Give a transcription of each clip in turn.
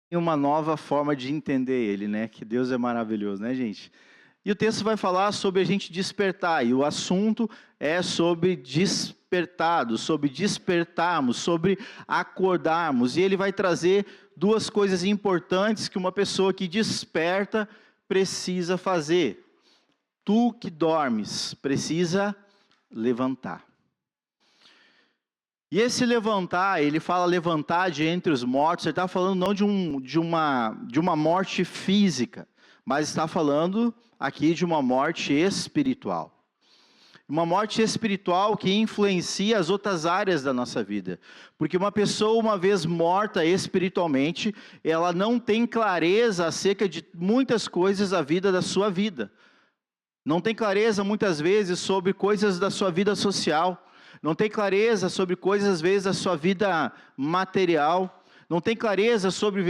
E uma nova forma de entender ele, né? Que Deus é maravilhoso, né, gente? E o texto vai falar sobre a gente despertar, e o assunto é sobre despertado, sobre despertarmos, sobre acordarmos. E ele vai trazer duas coisas importantes que uma pessoa que desperta precisa fazer. Tu que dormes, precisa levantar. E esse levantar, ele fala levantar de entre os mortos, ele está falando não de uma morte física, mas está falando aqui de uma morte espiritual. Uma morte espiritual que influencia as outras áreas da nossa vida. Porque uma pessoa, uma vez morta espiritualmente, ela não tem clareza acerca de muitas coisas da vida da sua vida. Não tem clareza muitas vezes sobre coisas da sua vida social. Não tem clareza sobre coisas, às vezes, da sua vida material. Não tem clareza sobre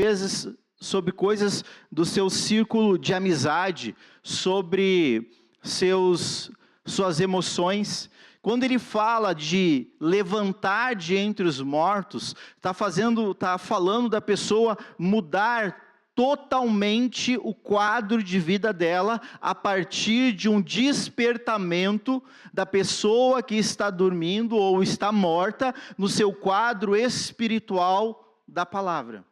coisas do seu círculo de amizade, sobre suas emoções. Quando ele fala de levantar de entre os mortos, está falando da pessoa mudar totalmente o quadro de vida dela a partir de um despertamento da pessoa que está dormindo ou está morta no seu quadro espiritual da palavra.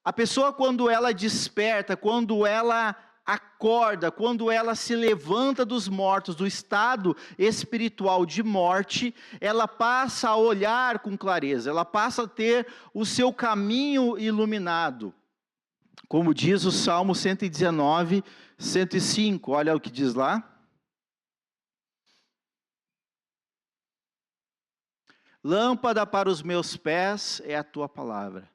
A pessoa, quando ela desperta, quando ela acorda, quando ela se levanta dos mortos, do estado espiritual de morte, ela passa a olhar com clareza, ela passa a ter o seu caminho iluminado. Como diz o Salmo 119, 105, olha o que diz lá. Lâmpada para os meus pés é a tua palavra,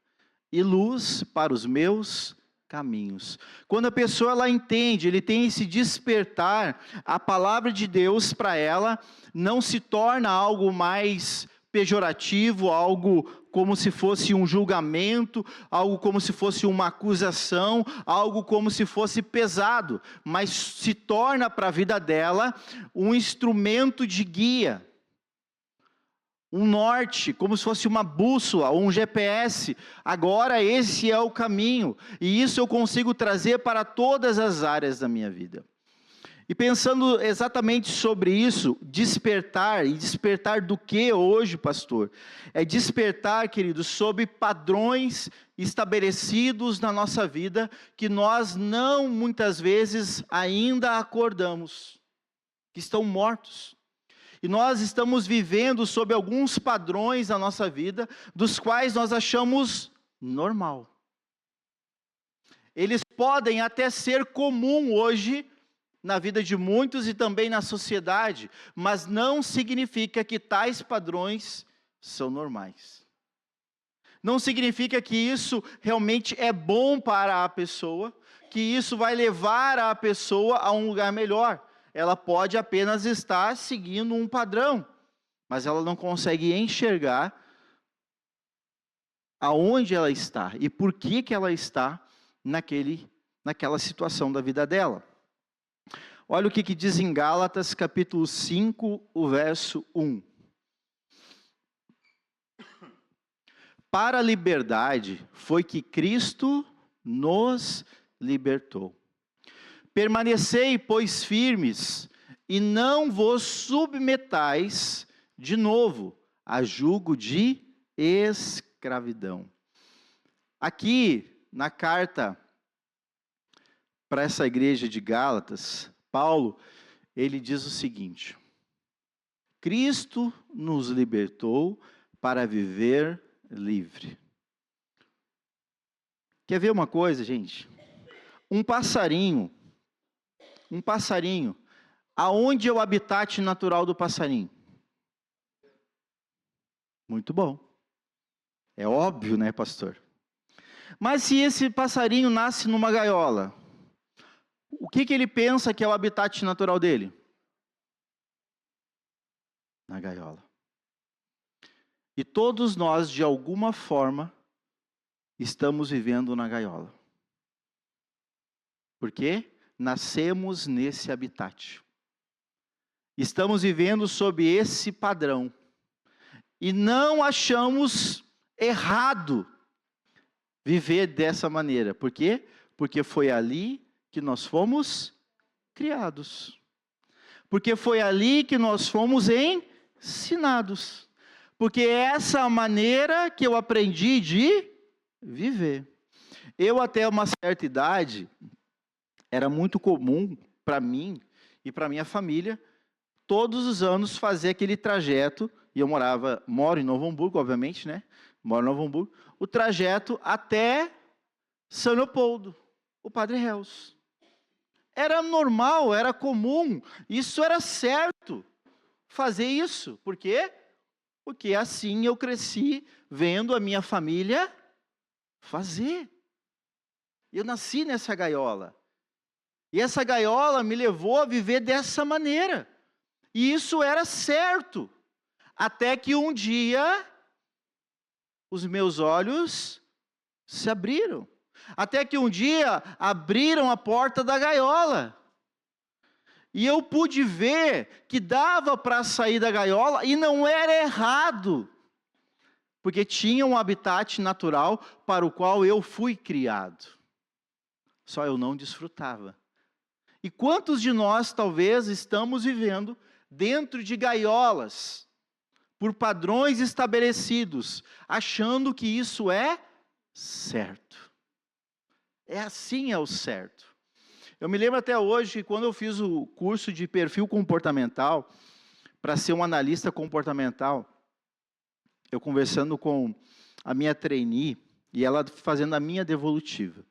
e luz para os meus caminhos. Quando a pessoa ela entende, ele tem esse despertar, a palavra de Deus para ela não se torna algo mais pejorativo, algo como se fosse um julgamento, algo como se fosse uma acusação, algo como se fosse pesado, mas se torna para a vida dela um instrumento de guia, um norte, como se fosse uma bússola, um GPS. Agora esse é o caminho, e isso eu consigo trazer para todas as áreas da minha vida. E pensando exatamente sobre isso, despertar, e despertar do que hoje, pastor? É despertar, queridos, sobre padrões estabelecidos na nossa vida, que nós não, muitas vezes, ainda acordamos, que estão mortos. E nós estamos vivendo sob alguns padrões na nossa vida, dos quais nós achamos normal. Eles podem até ser comum hoje, na vida de muitos e também na sociedade, mas não significa que tais padrões são normais. Não significa que isso realmente é bom para a pessoa, que isso vai levar a pessoa a um lugar melhor. Ela pode apenas estar seguindo um padrão, mas ela não consegue enxergar aonde ela está e por que ela está naquela situação da vida dela. Olha o que diz em Gálatas, capítulo 5, o verso 1. Para a liberdade foi que Cristo nos libertou. Permanecei, pois, firmes, e não vos submetais de novo a jugo de escravidão. Aqui, na carta para essa igreja de Gálatas, Paulo, ele diz o seguinte: Cristo nos libertou para viver livre. Quer ver uma coisa, gente? Um passarinho, aonde é o habitat natural do passarinho? Muito bom. É óbvio, né, pastor? Mas se esse passarinho nasce numa gaiola, o que ele pensa que é o habitat natural dele? Na gaiola. E todos nós, de alguma forma, estamos vivendo na gaiola. Por quê? Nascemos nesse habitat. Estamos vivendo sob esse padrão. E não achamos errado viver dessa maneira. Por quê? Porque foi ali que nós fomos criados. Porque foi ali que nós fomos ensinados. Porque é essa maneira que eu aprendi de viver. Eu, até uma certa idade, era muito comum para mim e para minha família, todos os anos fazer aquele trajeto, e eu moro em Novo Hamburgo, obviamente, né? Moro em Novo Hamburgo, o trajeto até São Leopoldo, o Padre Reus. Era normal, era comum, isso era certo, fazer isso. Por quê? Porque assim eu cresci vendo a minha família fazer. Eu nasci nessa gaiola. E essa gaiola me levou a viver dessa maneira. E isso era certo. Até que um dia, os meus olhos se abriram. Até que um dia, abriram a porta da gaiola. E eu pude ver que dava para sair da gaiola e não era errado. Porque tinha um habitat natural para o qual eu fui criado. Só eu não desfrutava. E quantos de nós talvez estamos vivendo dentro de gaiolas, por padrões estabelecidos, achando que isso é certo. Assim é o certo. Eu me lembro até hoje que quando eu fiz o curso de perfil comportamental, para ser um analista comportamental, eu conversando com a minha trainee, e ela fazendo a minha devolutiva.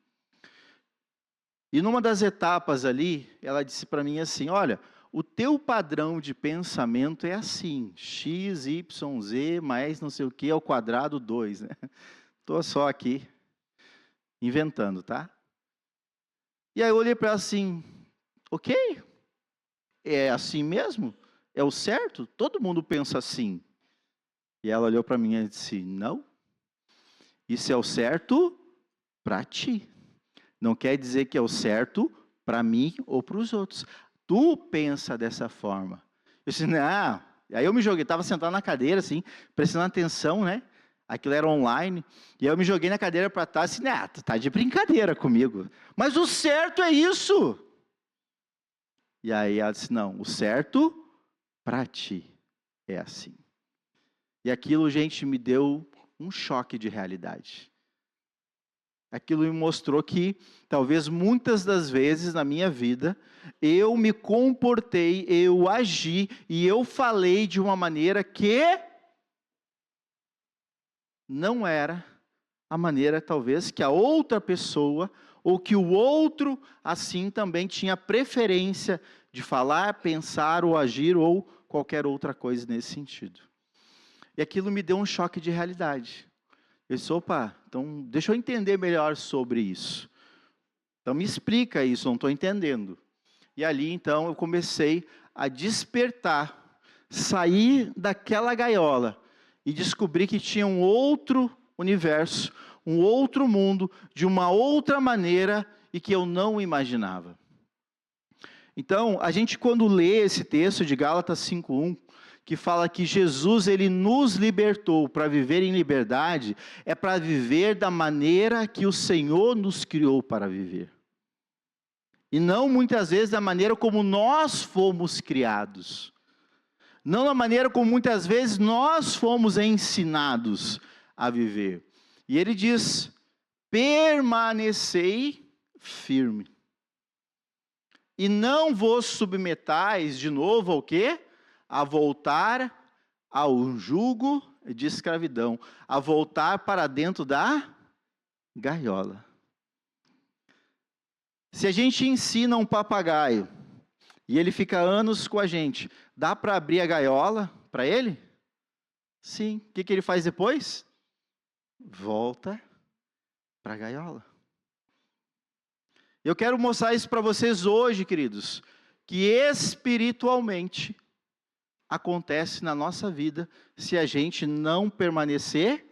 E numa das etapas ali, ela disse para mim assim, olha, o teu padrão de pensamento é assim, x, y, z, mais não sei o que, ao quadrado 2, né? Estou só aqui, inventando, tá? E aí eu olhei para ela assim, ok, é assim mesmo? É o certo? Todo mundo pensa assim. E ela olhou para mim e disse, não, isso é o certo para ti. Não quer dizer que é o certo para mim ou para os outros. Tu pensa dessa forma. Eu disse, não. Aí eu me joguei, estava sentado na cadeira, assim, prestando atenção, né? Aquilo era online. E aí eu me joguei na cadeira para trás, assim, né? Tu tá de brincadeira comigo. Mas o certo é isso. E aí ela disse, não, o certo para ti é assim. E aquilo, gente, me deu um choque de realidade. Aquilo me mostrou que, talvez muitas das vezes na minha vida, eu me comportei, eu agi e eu falei de uma maneira que não era a maneira, talvez, que a outra pessoa, ou que o outro, assim, também tinha preferência de falar, pensar ou agir, ou qualquer outra coisa nesse sentido. E aquilo me deu um choque de realidade. Eu disse, opa, então deixa eu entender melhor sobre isso. Então me explica isso, não estou entendendo. E ali então eu comecei a despertar, sair daquela gaiola e descobrir que tinha um outro universo, um outro mundo, de uma outra maneira e que eu não imaginava. Então, a gente quando lê esse texto de Gálatas 5:1, que fala que Jesus ele nos libertou para viver em liberdade, é para viver da maneira que o Senhor nos criou para viver. E não muitas vezes da maneira como nós fomos criados. Não da maneira como muitas vezes nós fomos ensinados a viver. E ele diz, permanecei firme. E não vos submetais de novo ao quê? A voltar ao jugo de escravidão, a voltar para dentro da gaiola. Se a gente ensina um papagaio, e ele fica anos com a gente, dá para abrir a gaiola para ele? Sim. O que ele faz depois? Volta para a gaiola. Eu quero mostrar isso para vocês hoje, queridos, que espiritualmente, acontece na nossa vida se a gente não permanecer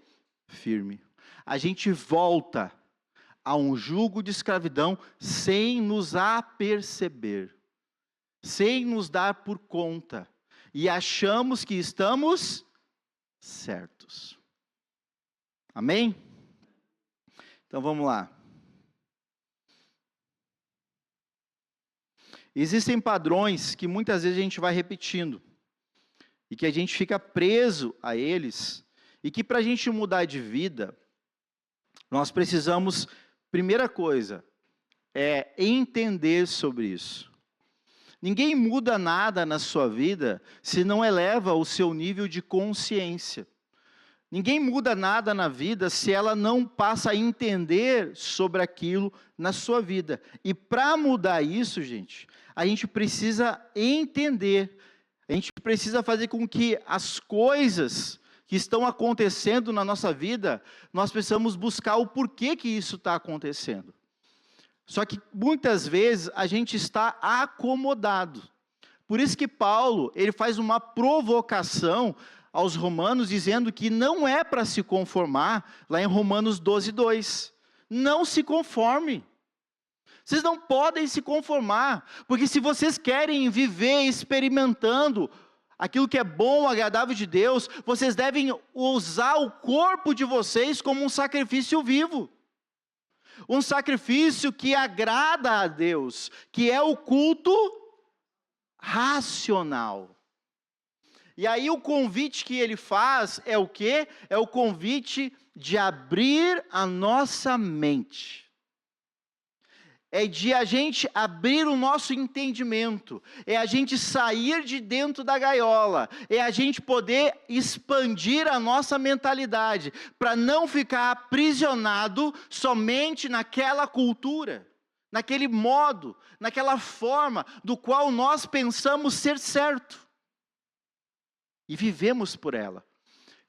firme. A gente volta a um jugo de escravidão sem nos aperceber, sem nos dar por conta, e achamos que estamos certos. Amém? Então vamos lá. Existem padrões que muitas vezes a gente vai repetindo e que a gente fica preso a eles e que para a gente mudar de vida, nós precisamos, primeira coisa, é entender sobre isso. Ninguém muda nada na sua vida se não eleva o seu nível de consciência. Ninguém muda nada na vida se ela não passa a entender sobre aquilo na sua vida. E para mudar isso, gente, a gente precisa entender. A gente precisa fazer com que as coisas que estão acontecendo na nossa vida, nós precisamos buscar o porquê que isso está acontecendo. Só que muitas vezes a gente está acomodado. Por isso que Paulo, ele faz uma provocação aos romanos, dizendo que não é para se conformar, lá em Romanos 12:2. Não se conforme. Vocês não podem se conformar, porque se vocês querem viver experimentando aquilo que é bom, agradável de Deus, vocês devem usar o corpo de vocês como um sacrifício vivo. Um sacrifício que agrada a Deus, que é o culto racional. E aí o convite que ele faz é o quê? É o convite de abrir a nossa mente. É de a gente abrir o nosso entendimento, é a gente sair de dentro da gaiola, é a gente poder expandir a nossa mentalidade, para não ficar aprisionado somente naquela cultura, naquele modo, naquela forma do qual nós pensamos ser certo, e vivemos por ela.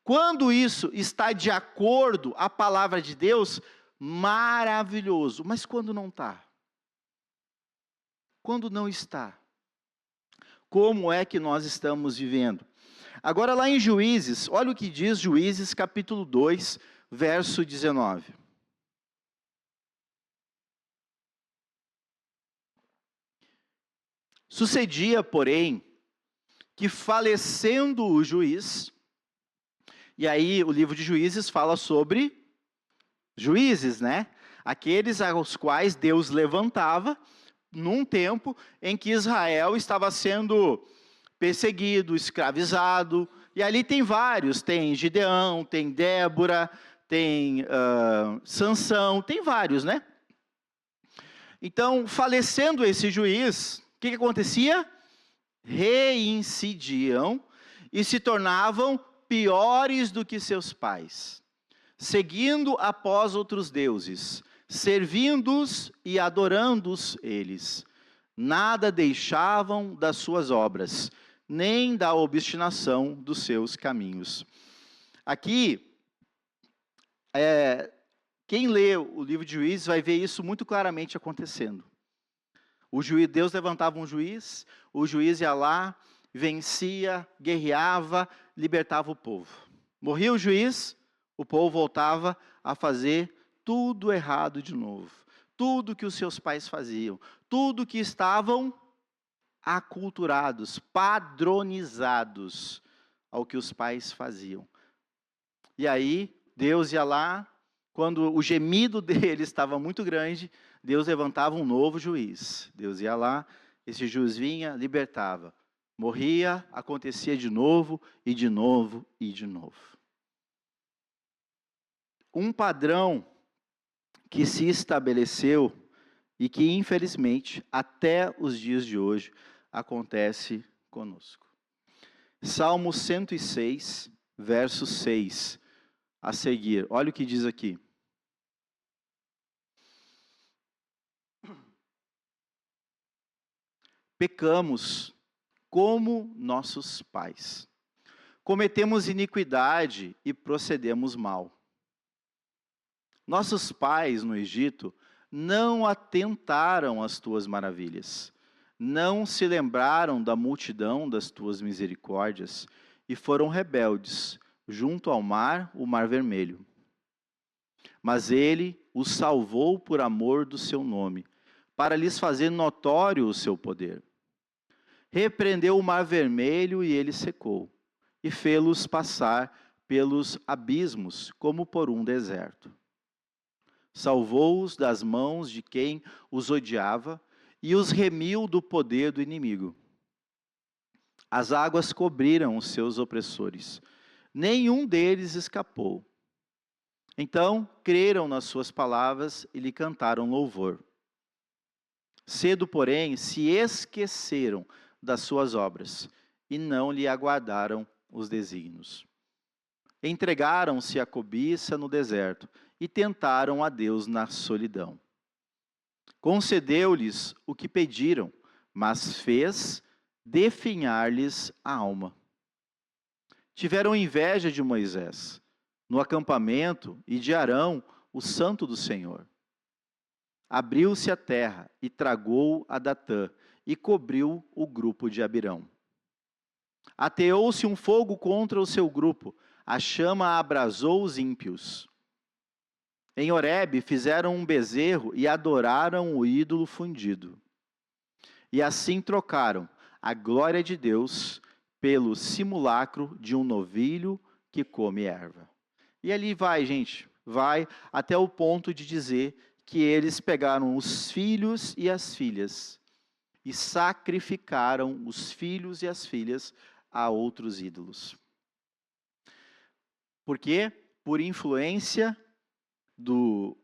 Quando isso está de acordo à palavra de Deus, maravilhoso, mas quando não está? Quando não está? Como é que nós estamos vivendo? Agora lá em Juízes, olha o que diz Juízes capítulo 2, verso 19. Sucedia, porém, que falecendo o juiz, e aí o livro de Juízes fala sobre juízes, né? Aqueles aos quais Deus levantava, num tempo em que Israel estava sendo perseguido, escravizado, e ali tem vários, tem Gideão, tem Débora, tem Sansão, tem vários, né? Então, falecendo esse juiz, o que acontecia? Reincidiam e se tornavam piores do que seus pais, seguindo após outros deuses, servindo-os e adorando-os eles. Nada deixavam das suas obras, nem da obstinação dos seus caminhos. Aqui, quem lê o livro de Juízes vai ver isso muito claramente acontecendo. Deus levantava um juiz, o juiz ia lá, vencia, guerreava, libertava o povo. Morria o juiz, o povo voltava a fazer tudo errado de novo. Tudo que os seus pais faziam. Tudo que estavam aculturados, padronizados ao que os pais faziam. E aí, Deus ia lá, quando o gemido dele estava muito grande, Deus levantava um novo juiz. Deus ia lá, esse juiz vinha, libertava. Morria, acontecia de novo, e de novo, e de novo. Um padrão que se estabeleceu e que, infelizmente, até os dias de hoje, acontece conosco. Salmo 106, verso 6, a seguir. Olha o que diz aqui. Pecamos como nossos pais. Cometemos iniquidade e procedemos mal. Nossos pais no Egito não atentaram às tuas maravilhas, não se lembraram da multidão das tuas misericórdias e foram rebeldes junto ao mar, o mar vermelho. Mas ele os salvou por amor do seu nome, para lhes fazer notório o seu poder. Repreendeu o mar vermelho e ele secou, e fê-los passar pelos abismos como por um deserto. salvou-os das mãos de quem os odiava e os remiu do poder do inimigo. As águas cobriram os seus opressores, nenhum deles escapou. Então creram nas suas palavras e lhe cantaram louvor. Cedo, porém, se esqueceram das suas obras e não lhe aguardaram os desígnios. Entregaram-se à cobiça no deserto e tentaram a Deus na solidão. Concedeu-lhes o que pediram, mas fez definhar-lhes a alma. Tiveram inveja de Moisés no acampamento e de Arão, o santo do Senhor. Abriu-se a terra e tragou a Datã e cobriu o grupo de Abirão. Ateou-se um fogo contra o seu grupo, a chama abrasou os ímpios. Em Horebe fizeram um bezerro e adoraram o ídolo fundido. E assim trocaram a glória de Deus pelo simulacro de um novilho que come erva. E ali vai, gente, vai até o ponto de dizer que eles pegaram os filhos e as filhas e sacrificaram os filhos e as filhas a outros ídolos. Por quê? Por influência do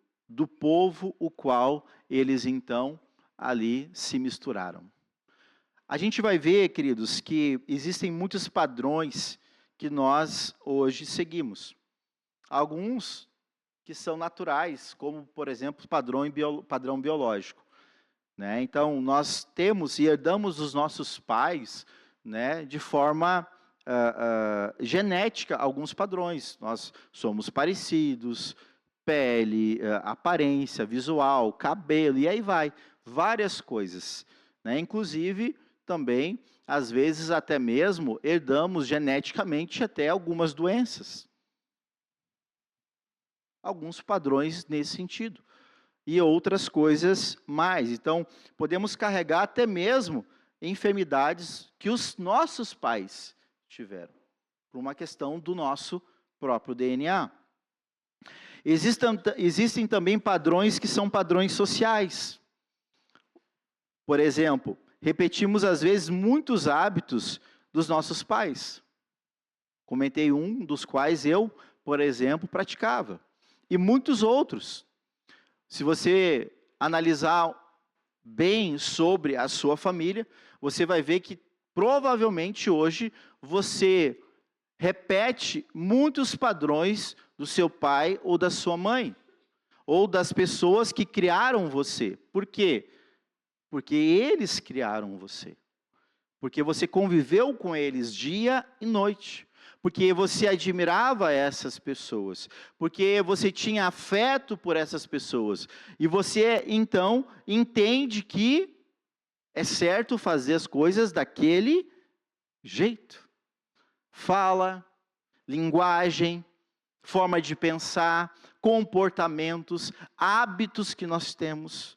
povo, o qual eles então ali se misturaram. A gente vai ver, queridos, que existem muitos padrões que nós hoje seguimos. Alguns que são naturais, como, por exemplo, padrão biológico. Né? Então, nós temos e herdamos dos nossos pais, né, de forma genética alguns padrões. Nós somos parecidos, pele, aparência, visual, cabelo, e aí vai. Várias coisas. Né? Inclusive, também, às vezes, até mesmo, herdamos geneticamente até algumas doenças. Alguns padrões nesse sentido. E outras coisas mais. Então, podemos carregar até mesmo enfermidades que os nossos pais tiveram, por uma questão do nosso próprio DNA. Existem também padrões que são padrões sociais. Por exemplo, repetimos às vezes muitos hábitos dos nossos pais. Comentei um dos quais eu, por exemplo, praticava. E muitos outros. Se você analisar bem sobre a sua família, você vai ver que provavelmente hoje você repete muitos padrões do seu pai ou da sua mãe, ou das pessoas que criaram você. Por quê? Porque eles criaram você. Porque você conviveu com eles dia e noite. Porque você admirava essas pessoas, porque você tinha afeto por essas pessoas, e você então entende que é certo fazer as coisas daquele jeito. Fala, linguagem, forma de pensar, comportamentos, hábitos que nós temos.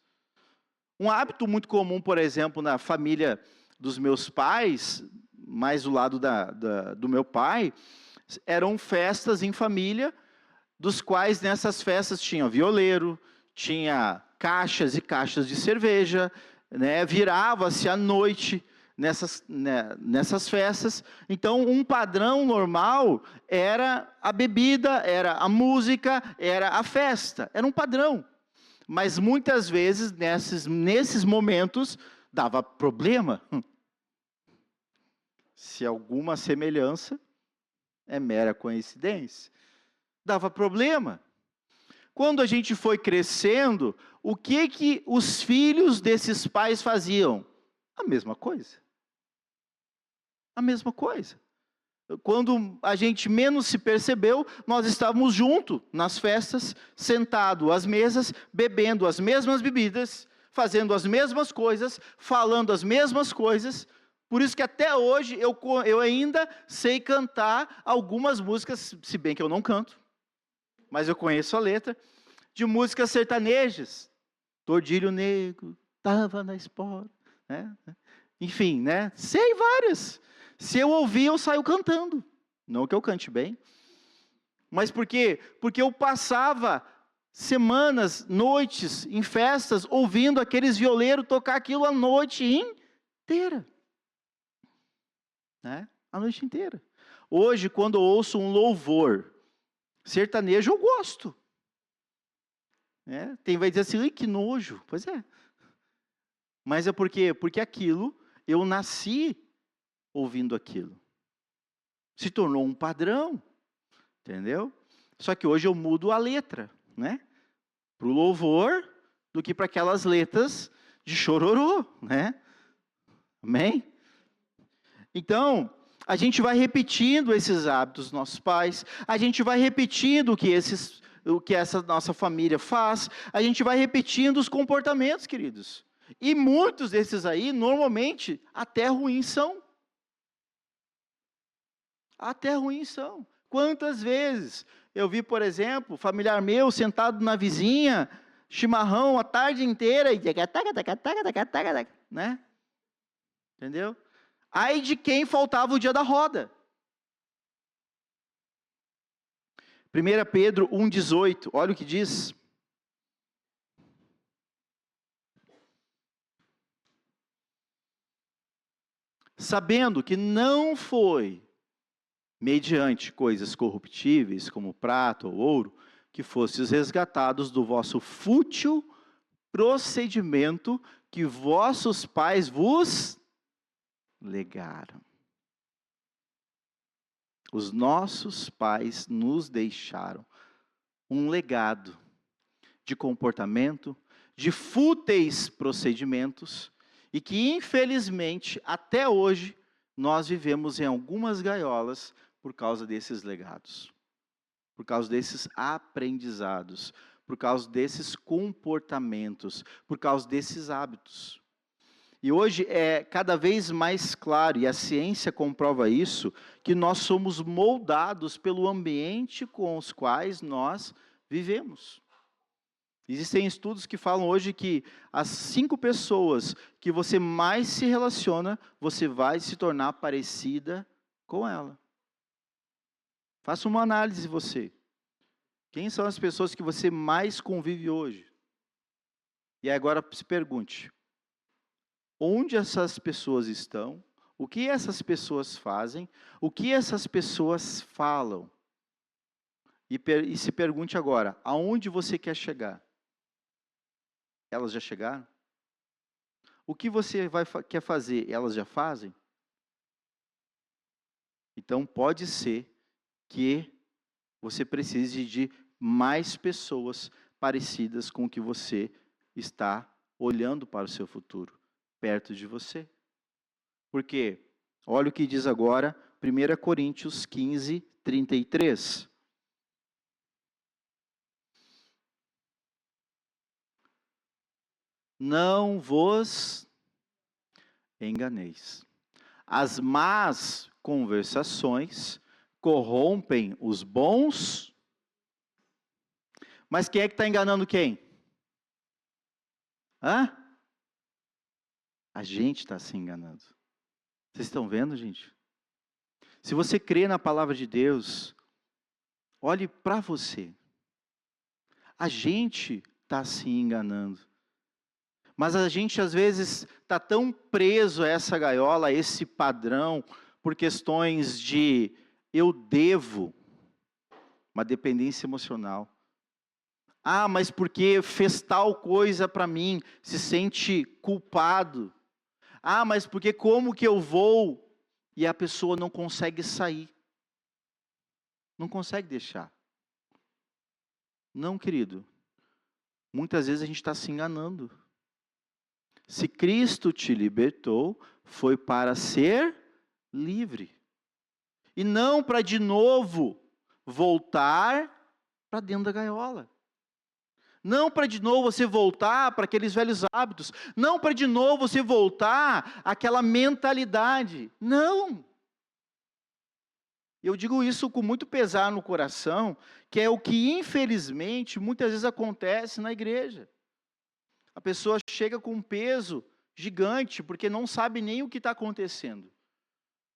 Um hábito muito comum, por exemplo, na família dos meus pais, mais do lado do meu pai, eram festas em família, dos quais nessas festas tinha violeiro, tinha caixas e caixas de cerveja, né? Virava-se à noite nessas festas. Então, um padrão normal era a bebida, era a música, era a festa, era um padrão. Mas muitas vezes, nesses momentos, dava problema. Se alguma semelhança é mera coincidência. Dava problema. Quando a gente foi crescendo, o que os filhos desses pais faziam? A mesma coisa. A mesma coisa. Quando a gente menos se percebeu, nós estávamos juntos nas festas, sentados às mesas, bebendo as mesmas bebidas, fazendo as mesmas coisas, falando as mesmas coisas. Por isso que até hoje eu ainda sei cantar algumas músicas, se bem que eu não canto, mas eu conheço a letra, de músicas sertanejas. Tordilho negro, tava na espora, né? Enfim, né? Sei várias. Se eu ouvir, eu saio cantando. Não que eu cante bem. Mas por quê? Porque eu passava semanas, noites, em festas, ouvindo aqueles violeiros tocar aquilo a noite inteira. Né? A noite inteira. Hoje, quando eu ouço um louvor sertanejo, eu gosto. Tem vai dizer assim, "Ai, que nojo." Pois é. Mas é por quê? Porque aquilo, eu nasci ouvindo aquilo. Se tornou um padrão. Entendeu? Só que hoje eu mudo a letra, né? Para o louvor, do que para aquelas letras de chororô, né? Amém? Então, a gente vai repetindo esses hábitos dos nossos pais, a gente vai repetindo o que essa nossa família faz, a gente vai repetindo os comportamentos, queridos. E muitos desses aí, normalmente, até ruins são. Até ruins são. Quantas vezes eu vi, por exemplo, familiar meu sentado na vizinha, chimarrão a tarde inteira, e né? Entendeu? Ai de quem faltava o dia da roda. 1 Pedro 1,18, olha o que diz. Sabendo que não foi mediante coisas corruptíveis, como prata ou ouro, que fostes resgatados do vosso fútil procedimento que vossos pais vos legaram. Os nossos pais nos deixaram um legado de comportamento, de fúteis procedimentos, e que infelizmente até hoje nós vivemos em algumas gaiolas por causa desses legados, por causa desses aprendizados, por causa desses comportamentos, por causa desses hábitos. E hoje é cada vez mais claro, e a ciência comprova isso, que nós somos moldados pelo ambiente com os quais nós vivemos. Existem estudos que falam hoje que as 5 pessoas que você mais se relaciona, você vai se tornar parecida com ela. Faça uma análise você. Quem são as pessoas que você mais convive hoje? E agora se pergunte, onde essas pessoas estão? O que essas pessoas fazem? O que essas pessoas falam? E se pergunte agora, aonde você quer chegar? Elas já chegaram? O que você quer fazer? Elas já fazem? Então pode ser que você precise de mais pessoas parecidas com o que você está olhando para o seu futuro, perto de você. Porque, olha o que diz agora, 1 Coríntios 15, 33. Não vos enganeis. As más conversações corrompem os bons. Mas quem é que está enganando quem? Hã? A gente está se enganando. Vocês estão vendo, gente? Se você crê na palavra de Deus, olhe para você. A gente está se enganando. Mas a gente às vezes está tão preso a essa gaiola, a esse padrão, por questões de eu devo, uma dependência emocional. Ah, mas porque fez tal coisa para mim, se sente culpado. Ah, mas porque como que eu vou? E a pessoa não consegue sair. Não consegue deixar. Não, querido. Muitas vezes a gente está se enganando. Se Cristo te libertou, foi para ser livre. E não para de novo voltar para dentro da gaiola. Não para de novo você voltar para aqueles velhos hábitos. Não para de novo você voltar àquela mentalidade. Não. Eu digo isso com muito pesar no coração, que é o que infelizmente muitas vezes acontece na igreja. A pessoa chega com um peso gigante, porque não sabe nem o que está acontecendo.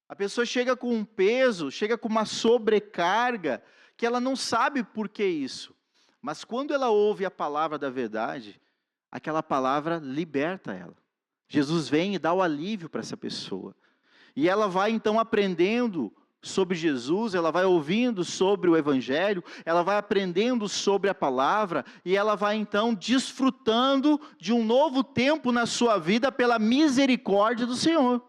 A pessoa chega com um peso, chega com uma sobrecarga, que ela não sabe por que isso. Mas quando ela ouve a palavra da verdade, aquela palavra liberta ela. Jesus vem e dá o alívio para essa pessoa. E ela vai então aprendendo sobre Jesus, ela vai ouvindo sobre o Evangelho, ela vai aprendendo sobre a palavra, e ela vai então desfrutando de um novo tempo na sua vida pela misericórdia do Senhor.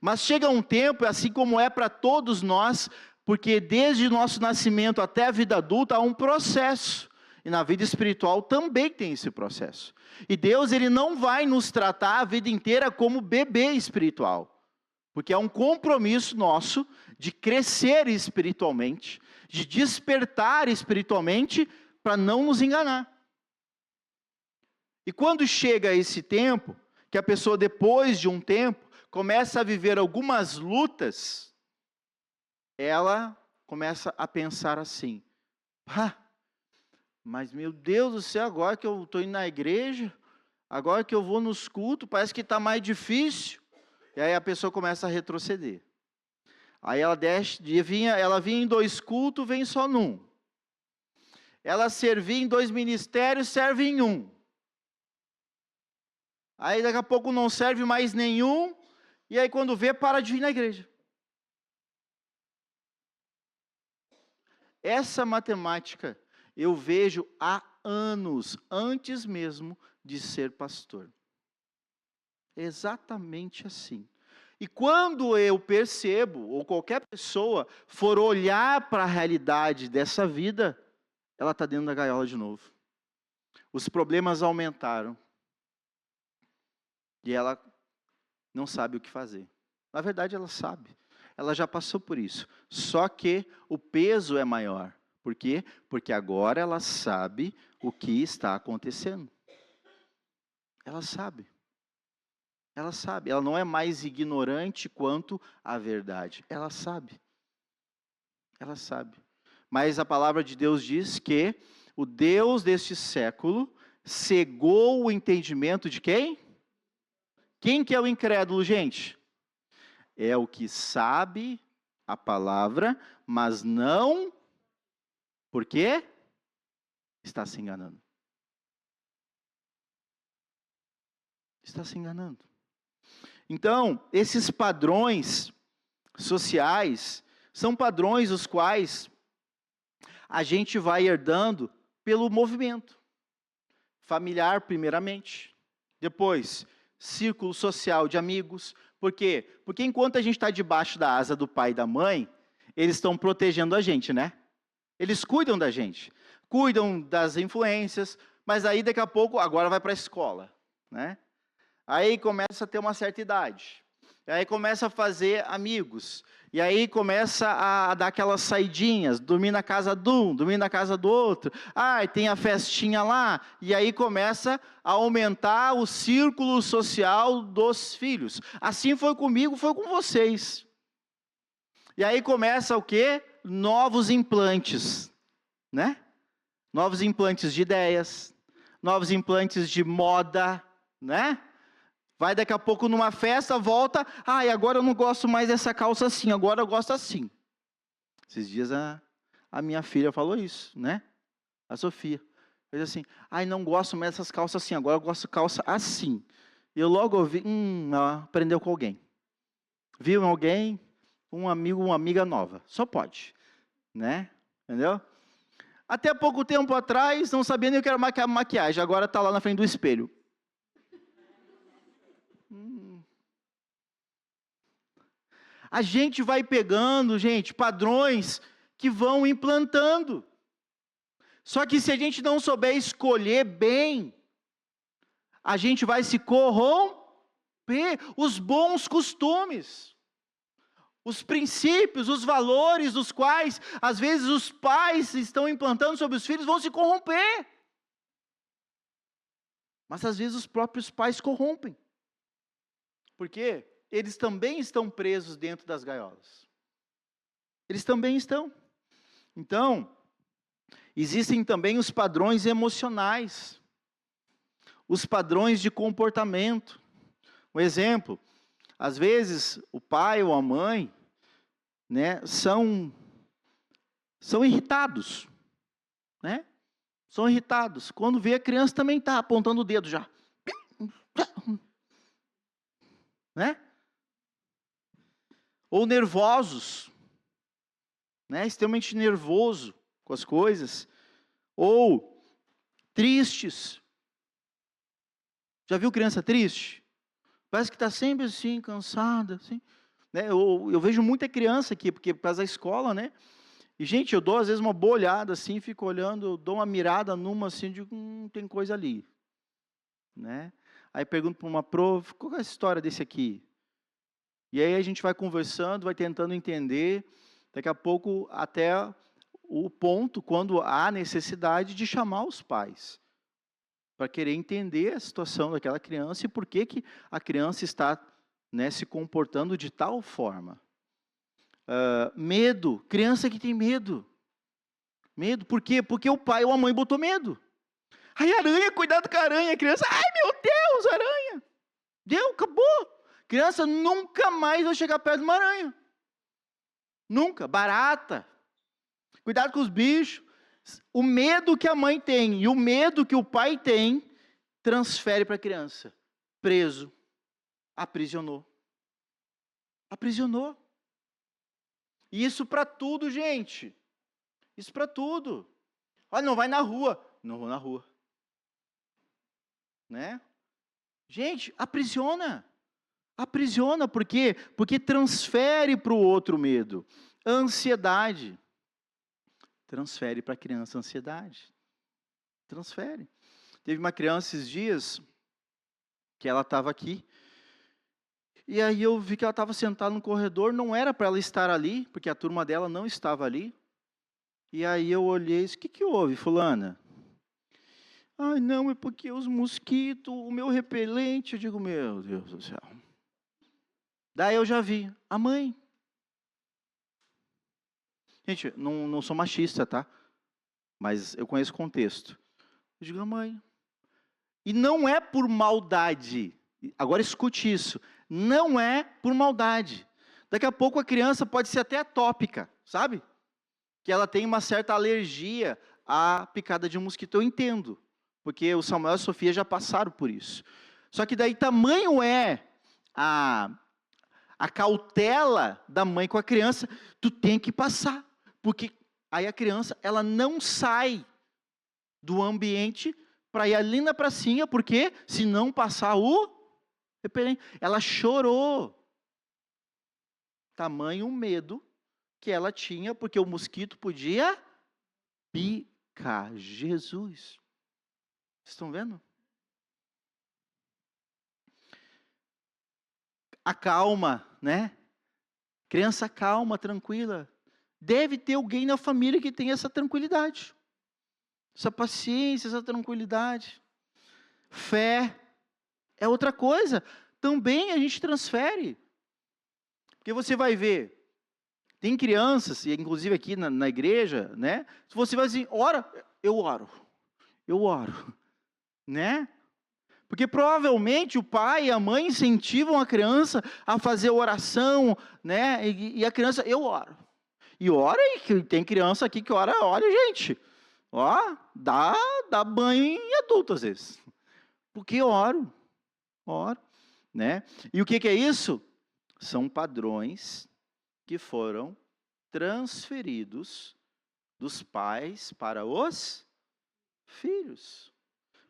Mas chega um tempo, assim como é para todos nós, porque desde o nosso nascimento até a vida adulta há um processo. E na vida espiritual também tem esse processo. E Deus, Ele não vai nos tratar a vida inteira como bebê espiritual. Porque é um compromisso nosso de crescer espiritualmente, de despertar espiritualmente, para não nos enganar. E quando chega esse tempo, que a pessoa depois de um tempo, começa a viver algumas lutas, ela começa a pensar assim, mas meu Deus do céu, agora que eu estou indo na igreja, agora que eu vou nos cultos, parece que está mais difícil. E aí a pessoa começa a retroceder. Aí ela vinha em 2 cultos, vem só num. Ela servia em 2 ministérios, serve em 1. Aí daqui a pouco não serve mais nenhum, e aí quando vê, para de vir na igreja. Essa matemática eu vejo há anos, antes mesmo de ser pastor. Exatamente assim. E quando eu percebo, ou qualquer pessoa for olhar para a realidade dessa vida, ela está dentro da gaiola de novo. Os problemas aumentaram. E ela não sabe o que fazer. Na verdade, ela sabe. Ela já passou por isso. Só que o peso é maior. Por quê? Porque agora ela sabe o que está acontecendo. Ela sabe. Ela sabe, ela não é mais ignorante quanto à verdade. Ela sabe. Ela sabe. Mas a palavra de Deus diz que o Deus deste século cegou o entendimento de quem? Quem que é o incrédulo, gente? É o que sabe a palavra, mas não... Por quê? Está se enganando. Está se enganando. Então, esses padrões sociais são padrões os quais a gente vai herdando pelo movimento familiar, primeiramente. Depois, círculo social de amigos. Por quê? Porque enquanto a gente está debaixo da asa do pai e da mãe, eles estão protegendo a gente, né? Eles cuidam da gente, cuidam das influências, mas aí daqui a pouco, agora vai para a escola, né? Aí começa a ter uma certa idade, e aí começa a fazer amigos, e aí começa a dar aquelas saidinhas, dormir na casa de um, dormir na casa do outro, tem a festinha lá, e aí começa a aumentar o círculo social dos filhos. Assim foi comigo, foi com vocês. E aí começa o quê? Novos implantes, né? Novos implantes de ideias, novos implantes de moda, né? Vai daqui a pouco numa festa, volta, agora eu não gosto mais dessa calça assim, agora eu gosto assim. Esses dias a minha filha falou isso, né? A Sofia. Fez assim, não gosto mais dessas calças assim, agora eu gosto de calça assim. E eu logo ouvi, ela aprendeu com alguém. Viu alguém, um amigo, uma amiga nova. Só pode, né? Entendeu? Até pouco tempo atrás, não sabia nem o que era maquiagem, agora está lá na frente do espelho. A gente vai pegando, gente, padrões que vão implantando. Só que se a gente não souber escolher bem, a gente vai se corromper. Os bons costumes, os princípios, os valores dos quais, às vezes, os pais estão implantando sobre os filhos, vão se corromper. Mas, às vezes, os próprios pais corrompem. Por quê? Eles também estão presos dentro das gaiolas. Eles também estão. Então, existem também os padrões emocionais, os padrões de comportamento. Um exemplo, às vezes o pai ou a mãe, né, são irritados, né? São irritados. Quando vê, a criança também está apontando o dedo já. Né? Ou nervosos, né? Extremamente nervoso com as coisas. Ou tristes. Já viu criança triste? Parece que está sempre assim, cansada, assim. Né? Eu vejo muita criança aqui, porque por causa da escola, né? E, gente, eu dou às vezes uma boa olhada assim, fico olhando, eu dou uma mirada numa assim, digo, tem coisa ali. Né? Aí pergunto para uma prof, qual é a história desse aqui? E aí a gente vai conversando, vai tentando entender, daqui a pouco até o ponto, quando há necessidade de chamar os pais, para querer entender a situação daquela criança e por que a criança está, né, se comportando de tal forma. Medo, criança que tem medo. Medo, por quê? Porque o pai ou a mãe botou medo. Ai, aranha, cuidado com a aranha, criança. Ai, meu Deus, aranha. Deu, acabou. Criança nunca mais vai chegar perto de uma aranha. Nunca. Barata. Cuidado com os bichos. O medo que a mãe tem e o medo que o pai tem, transfere para a criança. Preso. Aprisionou. Aprisionou. E isso para tudo, gente. Isso para tudo. Olha, não vai na rua. Não vou na rua. Né? Gente, aprisiona. Aprisiona, por quê? Porque transfere para o outro medo. Ansiedade. Transfere para a criança ansiedade. Transfere. Teve uma criança esses dias, que ela estava aqui, e aí eu vi que ela estava sentada no corredor, não era para ela estar ali, porque a turma dela não estava ali. E aí eu olhei e disse, o que houve, fulana? Ai, não, é porque os mosquitos, o meu repelente, eu digo, meu Deus do céu. Daí eu já vi, a mãe. Gente, não sou machista, tá? Mas eu conheço o contexto. Eu digo, a mãe. E não é por maldade. Agora escute isso. Não é por maldade. Daqui a pouco a criança pode ser até atópica, sabe? Que ela tem uma certa alergia à picada de um mosquito. Eu entendo. Porque o Samuel e a Sofia já passaram por isso. Só que daí tamanho é a cautela da mãe com a criança, tu tem que passar. Porque aí a criança, ela não sai do ambiente para ir ali na pracinha, porque se não passar o repelente, ela chorou. Tamanho medo que ela tinha, porque o mosquito podia picar. Jesus. Vocês estão vendo? Acalma, né? Criança calma, tranquila. Deve ter alguém na família que tem essa tranquilidade. Essa paciência, essa tranquilidade. Fé é outra coisa. Também a gente transfere. Porque você vai ver, tem crianças, e inclusive aqui na igreja, né? Se você vai assim, ora, eu oro. Eu oro. Né? Porque provavelmente o pai e a mãe incentivam a criança a fazer oração, né? E a criança, eu oro. E ora, e tem criança aqui que ora, olha, gente. Ó, dá banho em adulto às vezes. Porque oro, né? E o que é isso? São padrões que foram transferidos dos pais para os filhos.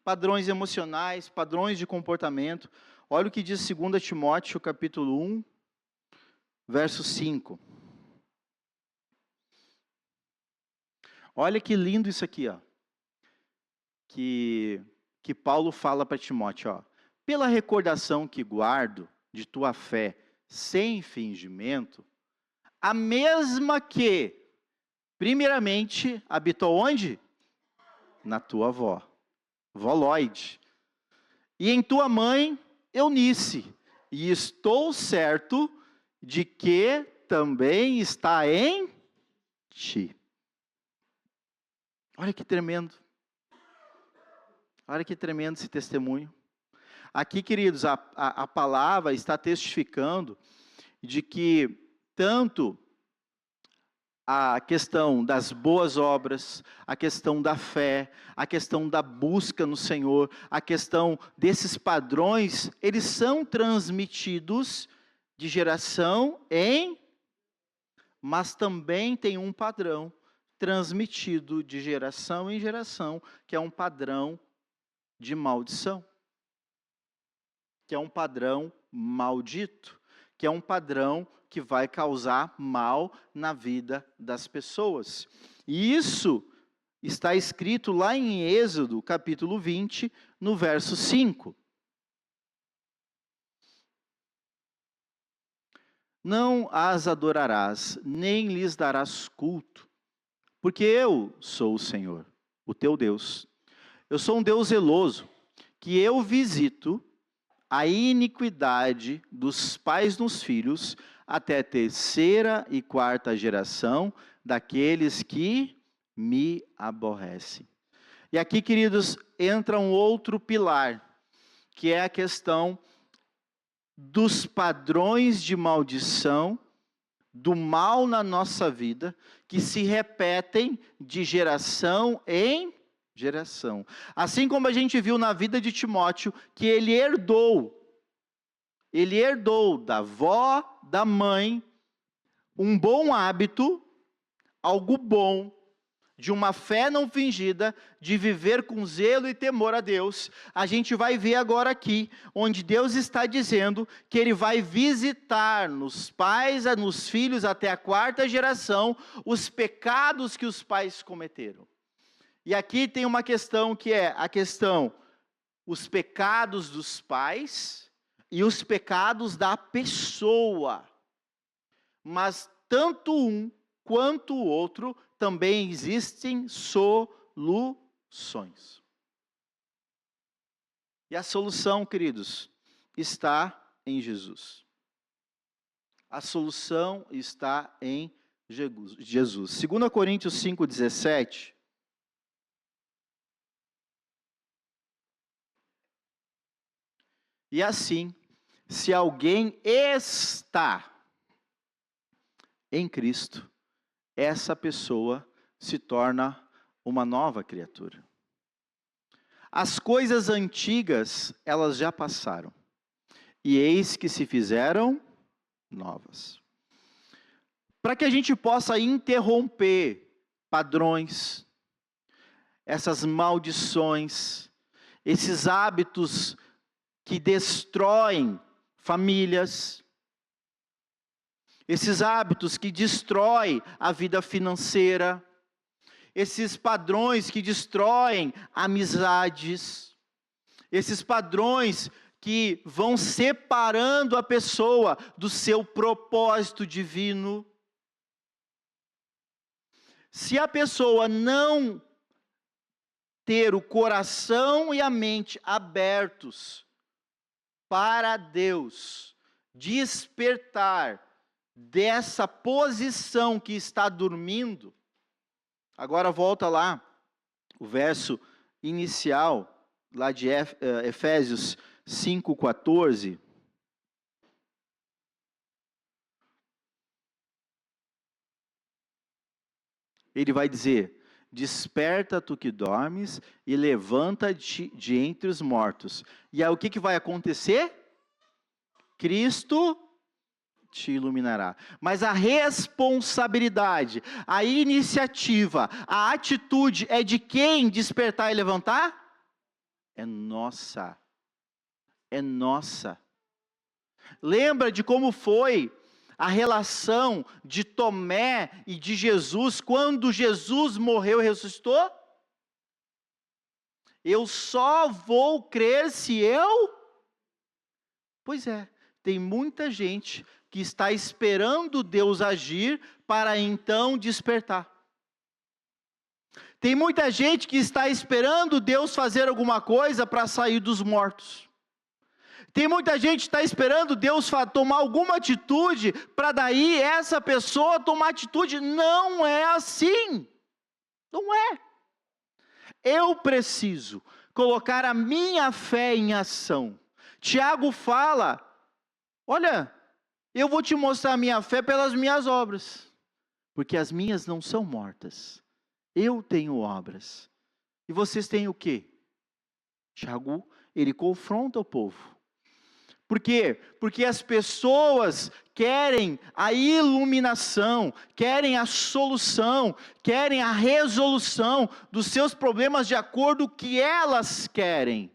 Padrões emocionais, padrões de comportamento. Olha o que diz 2 Timóteo, capítulo 1, verso 5. Olha que lindo isso aqui, ó. Que Paulo fala para Timóteo, ó. Pela recordação que guardo de tua fé sem fingimento, a mesma que, primeiramente, habitou onde? Na tua avó, vó Lloyd. E em tua mãe, Eunice. E estou certo de que também está em ti. Olha que tremendo. Olha que tremendo esse testemunho. Aqui, queridos, a palavra está testificando de que tanto a questão das boas obras, a questão da fé, a questão da busca no Senhor, a questão desses padrões, eles são transmitidos de geração em, mas também tem um padrão transmitido de geração em geração, que é um padrão de maldição, que é um padrão maldito, que é um padrão que vai causar mal na vida das pessoas. E isso está escrito lá em Êxodo, capítulo 20, no verso 5. Não as adorarás, nem lhes darás culto, porque eu sou o Senhor, o teu Deus. Eu sou um Deus zeloso, que eu visito a iniquidade dos pais nos filhos, até a terceira e quarta geração daqueles que me aborrecem. E aqui, queridos, entra um outro pilar, que é a questão dos padrões de maldição, do mal na nossa vida, que se repetem de geração em geração. Assim como a gente viu na vida de Timóteo, que ele herdou da avó, da mãe, um bom hábito, algo bom, de uma fé não fingida, de viver com zelo e temor a Deus. A gente vai ver agora aqui, onde Deus está dizendo que Ele vai visitar nos pais, nos filhos, até a quarta geração, os pecados que os pais cometeram. E aqui tem uma questão que é a questão, os pecados dos pais e os pecados da pessoa. Mas tanto um quanto o outro também existem soluções. E a solução, queridos, está em Jesus. A solução está em Jesus. 2 Coríntios 5,17. E assim, se alguém está em Cristo, essa pessoa se torna uma nova criatura. As coisas antigas, elas já passaram, e eis que se fizeram novas. Para que a gente possa interromper padrões, essas maldições, esses hábitos que destroem famílias, esses hábitos que destroem a vida financeira, esses padrões que destroem amizades, esses padrões que vão separando a pessoa do seu propósito divino. Se a pessoa não ter o coração e a mente abertos para Deus, despertar dessa posição que está dormindo. Agora volta lá, o verso inicial, lá de Efésios 5,14. Ele vai dizer: desperta tu que dormes e levanta-te de entre os mortos. E aí o que vai acontecer? Cristo te iluminará. Mas a responsabilidade, a iniciativa, a atitude é de quem despertar e levantar? É nossa. É nossa. Lembra de como foi a relação de Tomé e de Jesus quando Jesus morreu e ressuscitou? Eu só vou crer se eu... Pois é, tem muita gente que está esperando Deus agir para então despertar. Tem muita gente que está esperando Deus fazer alguma coisa para sair dos mortos. Tem muita gente que está esperando Deus tomar alguma atitude para daí essa pessoa tomar atitude. Não é assim. Não é. Eu preciso colocar a minha fé em ação. Tiago fala, olha, eu vou te mostrar a minha fé pelas minhas obras. porque as minhas não são mortas. Eu tenho obras. E vocês têm o quê? Tiago, ele confronta o povo. Por quê? Porque as pessoas querem a iluminação, querem a solução, querem a resolução dos seus problemas de acordo com o que elas querem.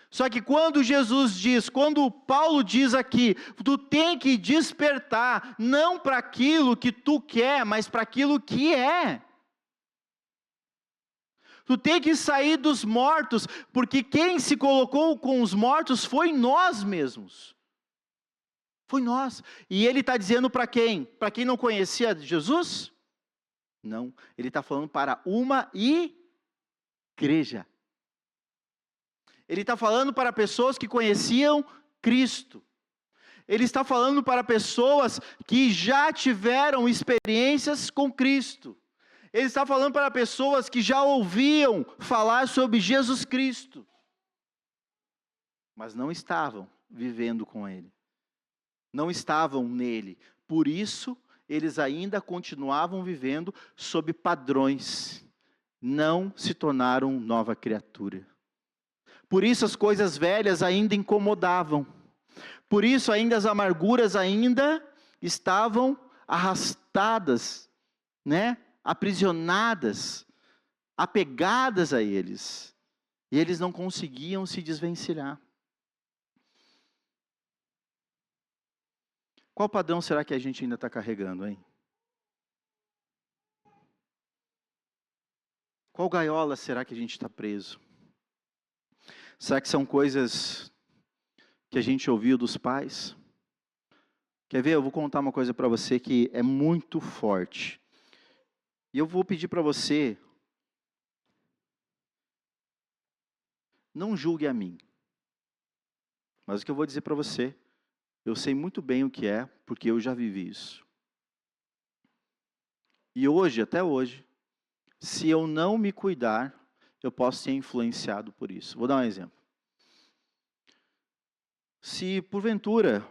Só que quando Jesus diz, quando Paulo diz aqui, tu tem que despertar, não para aquilo que tu quer, mas para aquilo que é. Tu tem que sair dos mortos, porque quem se colocou com os mortos foi nós mesmos. Foi nós. E ele está dizendo para quem? Para quem não conhecia Jesus? Não. Ele está falando para uma igreja. Ele está falando para pessoas que conheciam Cristo. Ele está falando para pessoas que já tiveram experiências com Cristo. Ele está falando para pessoas que já ouviam falar sobre Jesus Cristo, mas não estavam vivendo com Ele, não estavam nele. Por isso, eles ainda continuavam vivendo sob padrões, não se tornaram nova criatura. Por isso as coisas velhas ainda incomodavam, por isso ainda as amarguras ainda estavam arrastadas, aprisionadas, apegadas a eles, e eles não conseguiam se desvencilhar. Qual padrão será que a gente ainda está carregando, hein? Qual gaiola será que a gente está preso? Será que são coisas que a gente ouviu dos pais? Quer ver? Eu vou contar uma coisa para você que é muito forte. E eu vou pedir para você, não julgue a mim. Mas o que eu vou dizer para você, eu sei muito bem o que é, porque eu já vivi isso. E hoje, até hoje, se eu não me cuidar, eu posso ser influenciado por isso. Vou dar um exemplo. Se porventura,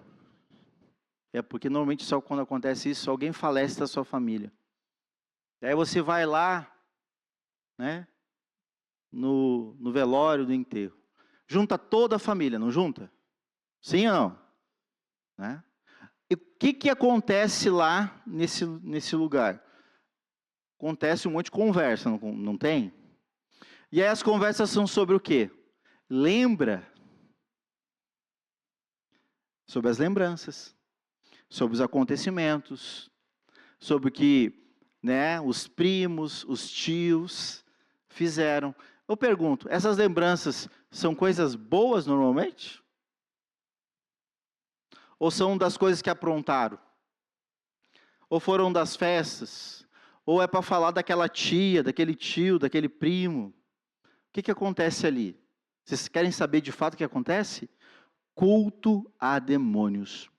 porque normalmente só quando acontece isso, alguém falece da sua família. Aí você vai lá, no velório do enterro. Junta toda a família, não junta? Sim ou não? E o que acontece lá nesse lugar? Acontece um monte de conversa, não tem? E aí as conversas são sobre o quê? Lembra. Sobre as lembranças. Sobre os acontecimentos. Sobre o que os primos, os tios fizeram. Eu pergunto, essas lembranças são coisas boas normalmente? Ou são das coisas que aprontaram? Ou foram das festas? Ou é para falar daquela tia, daquele tio, daquele primo? O que acontece ali? Vocês querem saber de fato o que acontece? Culto a demônios.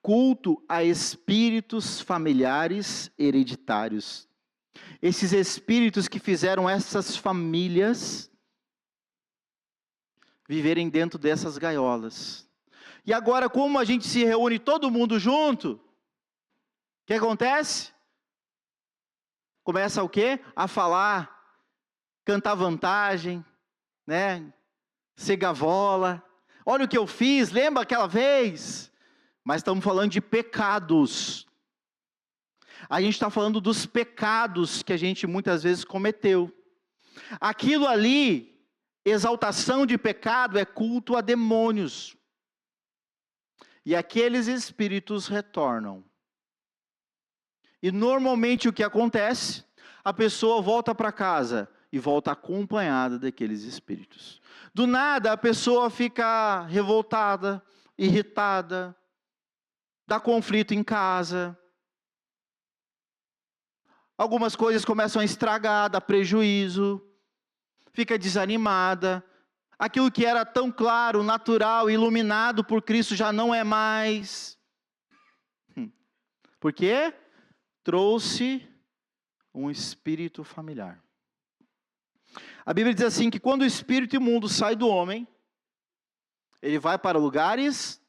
Culto a espíritos familiares hereditários. Esses espíritos que fizeram essas famílias viverem dentro dessas gaiolas. E agora, como a gente se reúne todo mundo junto, o que acontece? Começa o quê? A falar, cantar vantagem, ser gavola. Olha o que eu fiz, lembra aquela vez? Mas estamos falando de pecados. A gente está falando dos pecados que a gente muitas vezes cometeu. Aquilo ali, exaltação de pecado, é culto a demônios. E aqueles espíritos retornam. E normalmente o que acontece? A pessoa volta para casa e volta acompanhada daqueles espíritos. Do nada a pessoa fica revoltada, irritada, dá conflito em casa. Algumas coisas começam a estragar, dá prejuízo, fica desanimada. Aquilo que era tão claro, natural, iluminado por Cristo já não é mais. Por quê? Trouxe um espírito familiar. A Bíblia diz assim, que quando o espírito imundo sai do homem, ele vai para lugares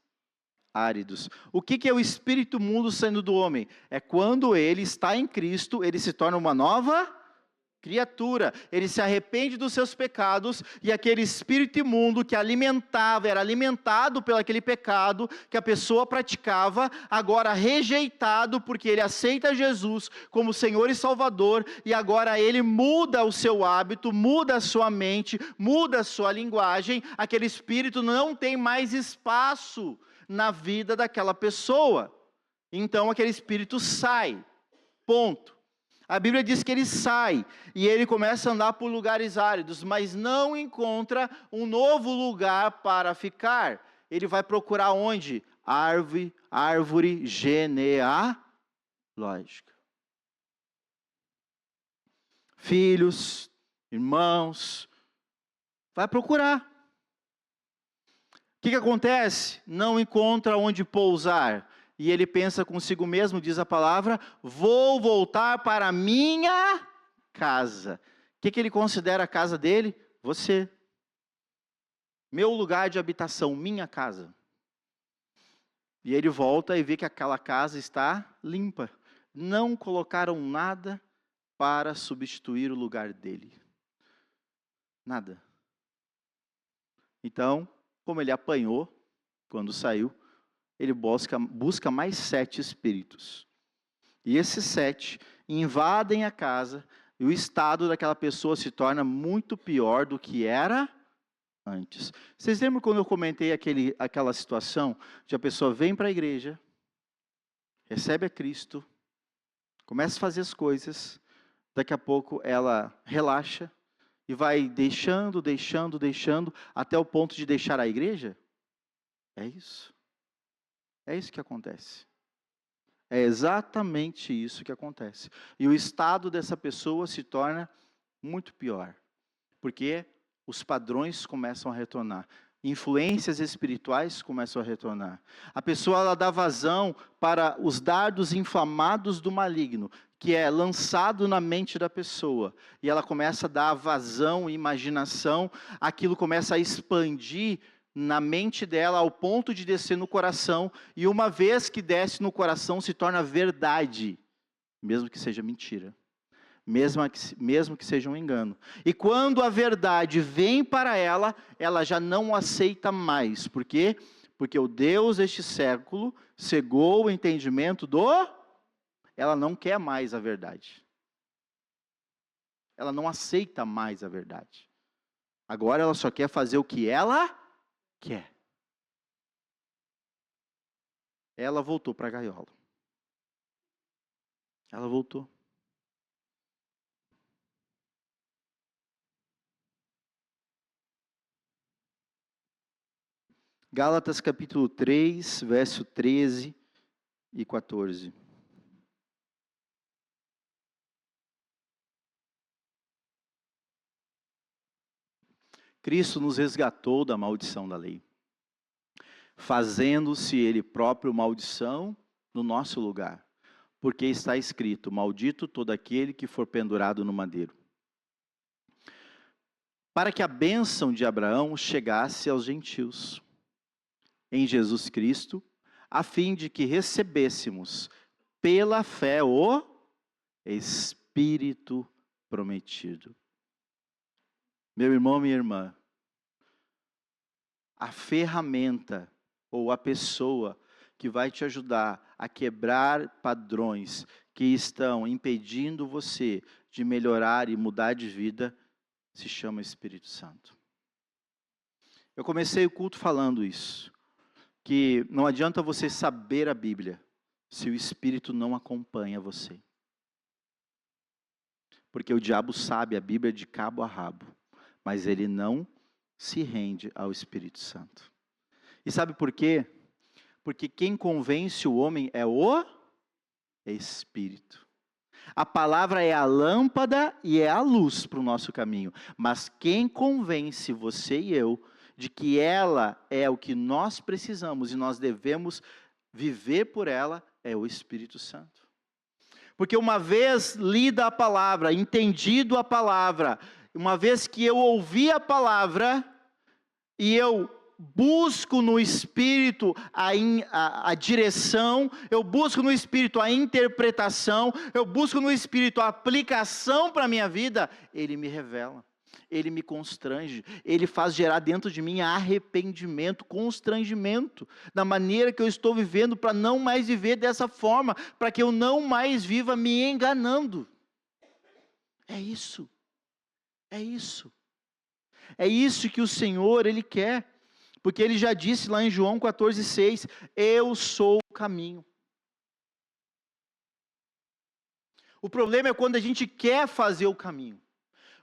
áridos. O que é o espírito imundo saindo do homem? É quando ele está em Cristo, ele se torna uma nova criatura. Ele se arrepende dos seus pecados e aquele espírito imundo que alimentava, era alimentado pelo aquele pecado que a pessoa praticava, agora rejeitado porque ele aceita Jesus como Senhor e Salvador e agora ele muda o seu hábito, muda a sua mente, muda a sua linguagem. Aquele espírito não tem mais espaço na vida daquela pessoa. Então aquele espírito sai. Ponto. A Bíblia diz que ele sai e ele começa a andar por lugares áridos, mas não encontra um novo lugar para ficar. Ele vai procurar onde? Árvore genealógica. Filhos, irmãos, vai procurar. O que acontece? Não encontra onde pousar. E ele pensa consigo mesmo, diz a palavra, vou voltar para a minha casa. O que ele considera a casa dele? Você. Meu lugar de habitação, minha casa. E ele volta e vê que aquela casa está limpa. Não colocaram nada para substituir o lugar dele. Nada. Então, como ele apanhou quando saiu, ele busca mais 7 espíritos. E esses 7 invadem a casa e o estado daquela pessoa se torna muito pior do que era antes. Vocês lembram quando eu comentei aquela situação de a pessoa vem para a igreja, recebe a Cristo, começa a fazer as coisas, daqui a pouco ela relaxa e vai deixando, até o ponto de deixar a igreja? É isso. É isso que acontece. É exatamente isso que acontece. E o estado dessa pessoa se torna muito pior. Porque os padrões começam a retornar. Influências espirituais começam a retornar. A pessoa ela dá vazão para os dardos inflamados do maligno, que é lançado na mente da pessoa. E ela começa a dar vazão, imaginação, aquilo começa a expandir na mente dela ao ponto de descer no coração, e uma vez que desce no coração se torna verdade, mesmo que seja mentira, mesmo que seja um engano. E quando a verdade vem para ela, ela já não aceita mais. Por quê? Porque o Deus deste século cegou o entendimento ela não quer mais a verdade. Ela não aceita mais a verdade. Agora ela só quer fazer o que ela quer. Ela voltou para a gaiola. Ela voltou. Gálatas capítulo 3, verso 13 e 14. Cristo nos resgatou da maldição da lei, fazendo-se Ele próprio maldição no nosso lugar, porque está escrito, maldito todo aquele que for pendurado no madeiro. Para que a bênção de Abraão chegasse aos gentios, em Jesus Cristo, a fim de que recebêssemos pela fé o Espírito prometido. Meu irmão, minha irmã, a ferramenta ou a pessoa que vai te ajudar a quebrar padrões que estão impedindo você de melhorar e mudar de vida se chama Espírito Santo. Eu comecei o culto falando isso, que não adianta você saber a Bíblia se o Espírito não acompanha você. Porque o diabo sabe a Bíblia de cabo a rabo, mas ele não se rende ao Espírito Santo. E sabe por quê? Porque quem convence o homem é o Espírito. A palavra é a lâmpada e é a luz para o nosso caminho. Mas quem convence você e eu de que ela é o que nós precisamos e nós devemos viver por ela é o Espírito Santo. Porque uma vez lida a palavra, entendido a palavra, uma vez que eu ouvi a palavra e eu busco no Espírito a direção, eu busco no Espírito a interpretação, eu busco no Espírito a aplicação para a minha vida, Ele me revela, Ele me constrange, Ele faz gerar dentro de mim arrependimento, constrangimento, da maneira que eu estou vivendo, para não mais viver dessa forma, para que eu não mais viva me enganando. É isso, é isso. É isso que o Senhor, Ele quer, porque Ele já disse lá em João 14,6, eu sou o caminho. O problema é quando a gente quer fazer o caminho.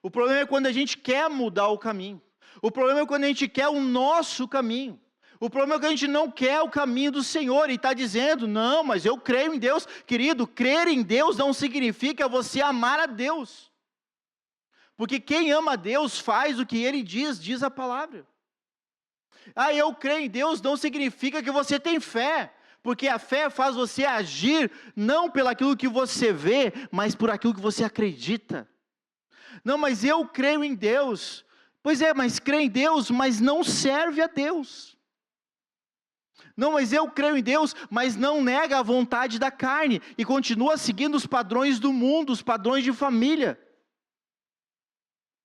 O problema é quando a gente quer mudar o caminho. O problema é quando a gente quer o nosso caminho. O problema é que a gente não quer o caminho do Senhor e está dizendo, não, mas eu creio em Deus. Querido, crer em Deus não significa você amar a Deus. Porque quem ama a Deus faz o que Ele diz a palavra. Eu creio em Deus não significa que você tem fé. Porque a fé faz você agir não pelo aquilo que você vê, mas por aquilo que você acredita. Não, mas eu creio em Deus. Pois é, mas crê em Deus, mas não serve a Deus. Não, mas eu creio em Deus, mas não nega a vontade da carne. E continua seguindo os padrões do mundo, os padrões de família.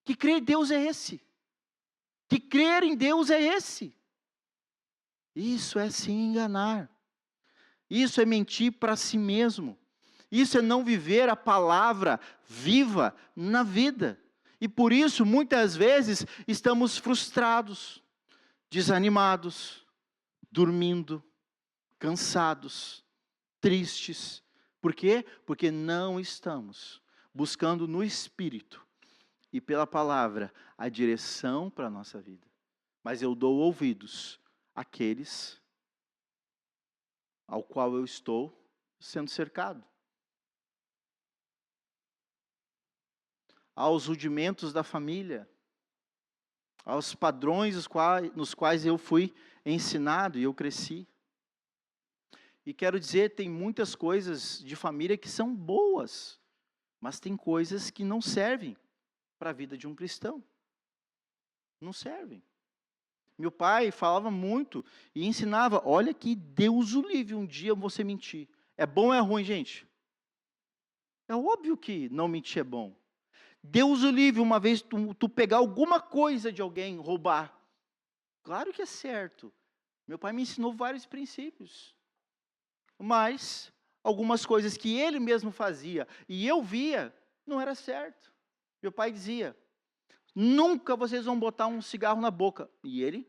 Que crer em Deus é esse? Que crer em Deus é esse? Isso é se enganar. Isso é mentir para si mesmo. Isso é não viver a palavra viva na vida. E por isso, muitas vezes, estamos frustrados, desanimados, dormindo, cansados, tristes. Por quê? Porque não estamos buscando no Espírito e pela palavra a direção para a nossa vida. Mas eu dou ouvidos àqueles ao qual eu estou sendo cercado. Aos rudimentos da família, aos padrões nos quais eu fui ensinado e eu cresci. E quero dizer, tem muitas coisas de família que são boas, mas tem coisas que não servem para a vida de um cristão. Não servem. Meu pai falava muito e ensinava, olha que Deus o livre um dia você mentir. É bom ou é ruim, gente? É óbvio que não mentir é bom. Deus o livre uma vez tu pegar alguma coisa de alguém, roubar. Claro que é certo. Meu pai me ensinou vários princípios. Mas algumas coisas que ele mesmo fazia e eu via, não era certo. Meu pai dizia, nunca vocês vão botar um cigarro na boca. E ele,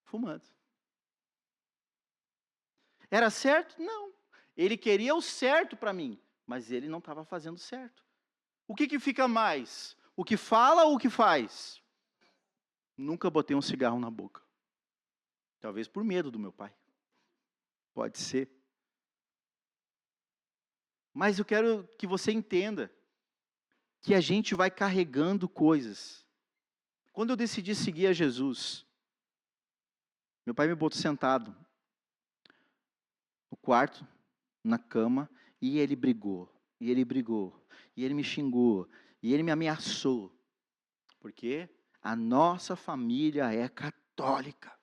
fumando. Era certo? Não. Ele queria o certo para mim, mas ele não estava fazendo certo. O que fica mais? O que fala ou o que faz? Nunca botei um cigarro na boca. Talvez por medo do meu pai. Pode ser. Mas eu quero que você entenda que a gente vai carregando coisas. Quando eu decidi seguir a Jesus, meu pai me botou sentado no quarto, na cama, e ele brigou, e ele brigou, e ele me xingou, e ele me ameaçou. Porque a nossa família é católica.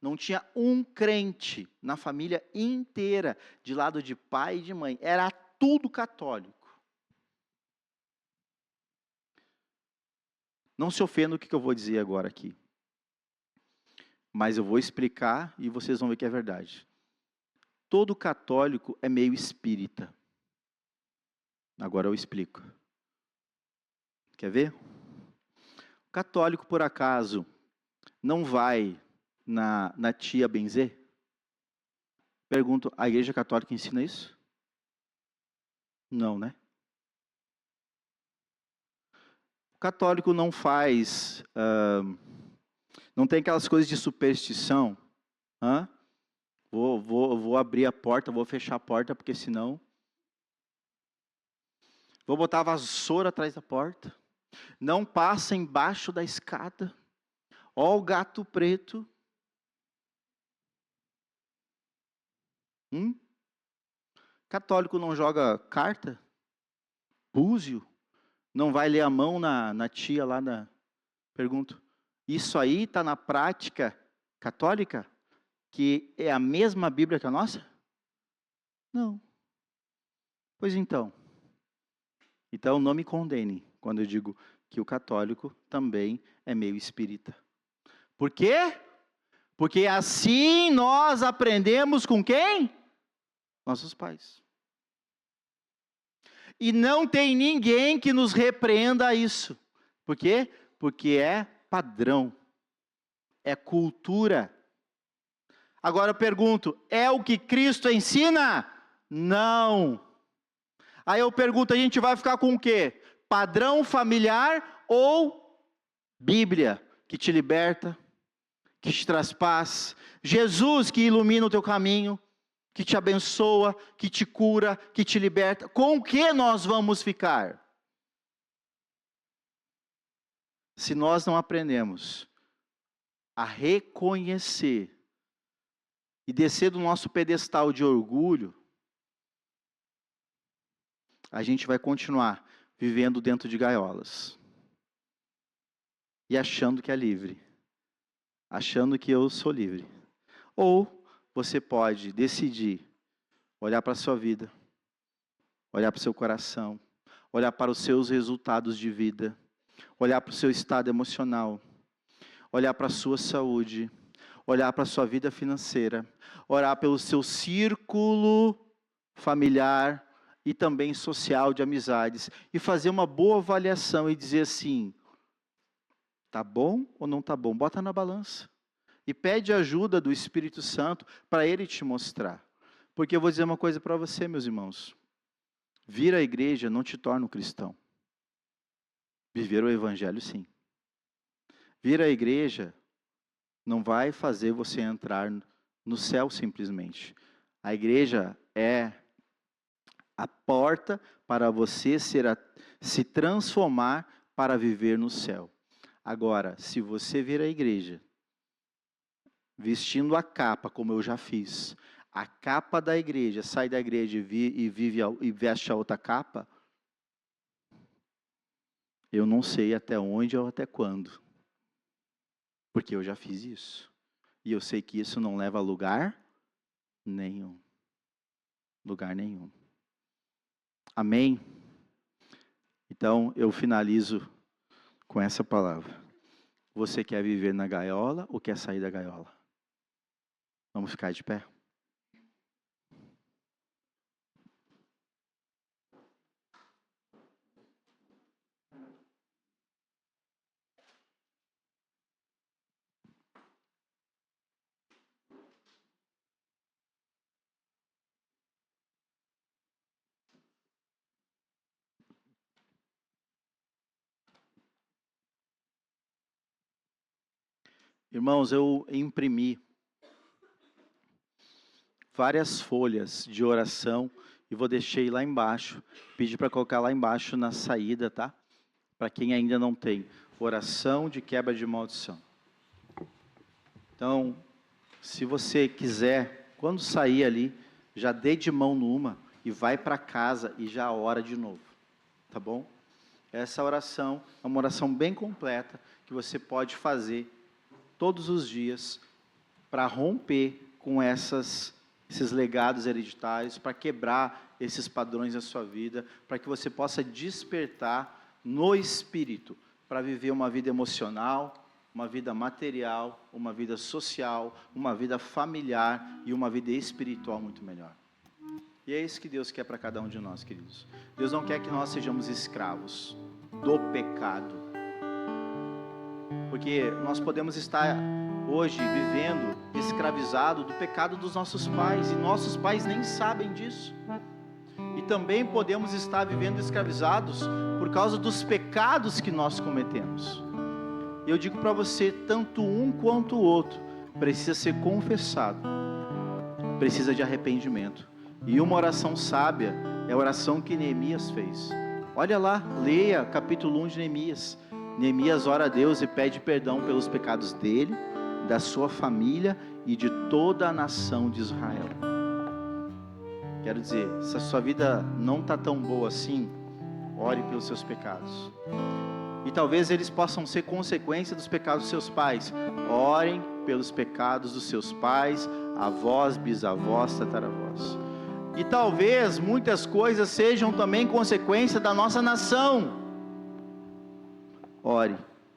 Não tinha um crente na família inteira, de lado de pai e de mãe. Era tudo católico. Não se ofenda o que eu vou dizer agora aqui. Mas eu vou explicar e vocês vão ver que é verdade. Todo católico é meio espírita. Agora eu explico. Quer ver? O católico, por acaso, não vai na tia benzer? Pergunto, a igreja católica ensina isso? Não, né? O católico não faz, não tem aquelas coisas de superstição. Vou abrir a porta, vou fechar a porta, porque senão... Vou botar a vassoura atrás da porta. Não passa embaixo da escada. Ó o gato preto. Católico não joga carta? Búzio? Não vai ler a mão na tia lá na... Pergunto, isso aí está na prática católica, que é a mesma Bíblia que a nossa? Não. Pois então. Então não me condene quando eu digo que o católico também é meio espírita. Por quê? Porque assim nós aprendemos com quem? Nossos pais. E não tem ninguém que nos repreenda a isso. Por quê? Porque é padrão. É cultura. Agora eu pergunto, é o que Cristo ensina? Não. Aí eu pergunto, a gente vai ficar com o quê? Padrão familiar ou Bíblia, que te liberta, que te traz paz? Jesus que ilumina o teu caminho, que te abençoa, que te cura, que te liberta. Com o que nós vamos ficar? Se nós não aprendemos a reconhecer e descer do nosso pedestal de orgulho, a gente vai continuar vivendo dentro de gaiolas. E achando que é livre. Achando que eu sou livre. Ou você pode decidir olhar para a sua vida, olhar para o seu coração, olhar para os seus resultados de vida, olhar para o seu estado emocional, olhar para a sua saúde, olhar para a sua vida financeira, olhar pelo seu círculo familiar e também social de amizades e fazer uma boa avaliação e dizer assim, tá bom ou não tá bom? Bota na balança e pede ajuda do Espírito Santo para Ele te mostrar. Porque eu vou dizer uma coisa para você, meus irmãos. Vir à igreja não te torna um cristão. Viver o Evangelho, sim. Vir à igreja não vai fazer você entrar no céu simplesmente. A igreja é a porta para você se transformar para viver no céu. Agora, se você vir à igreja vestindo a capa, como eu já fiz, a capa da igreja, sai da igreja e veste a outra capa, eu não sei até onde ou até quando. Porque eu já fiz isso. E eu sei que isso não leva a lugar nenhum. Lugar nenhum. Amém? Então, eu finalizo com essa palavra. Você quer viver na gaiola ou quer sair da gaiola? Vamos ficar de pé? Irmãos, eu imprimi várias folhas de oração e vou deixar lá embaixo. Pedi para colocar lá embaixo na saída, tá? Para quem ainda não tem. Oração de quebra de maldição. Então, se você quiser, quando sair ali, já dê de mão numa e vai para casa e já ora de novo. Tá bom? Essa oração é uma oração bem completa que você pode fazer todos os dias para romper com esses legados hereditários, para quebrar esses padrões da sua vida, para que você possa despertar no espírito, para viver uma vida emocional, uma vida material, uma vida social, uma vida familiar e uma vida espiritual muito melhor. E é isso que Deus quer para cada um de nós, queridos. Deus não quer que nós sejamos escravos do pecado. Porque nós podemos estar hoje vivendo escravizado do pecado dos nossos pais, e nossos pais nem sabem disso. E também podemos estar vivendo escravizados por causa dos pecados que nós cometemos. E eu digo para você, tanto um quanto o outro precisa ser confessado, precisa de arrependimento. E uma oração sábia é a oração que Neemias fez. Olha lá, leia capítulo 1 de Neemias. Neemias ora a Deus e pede perdão pelos pecados dele, da sua família e de toda a nação de Israel. Quero dizer, se a sua vida não está tão boa assim, ore pelos seus pecados. E talvez eles possam ser consequência dos pecados dos seus pais. Orem pelos pecados dos seus pais, avós, bisavós, tataravós. E talvez muitas coisas sejam também consequência da nossa nação. Ore,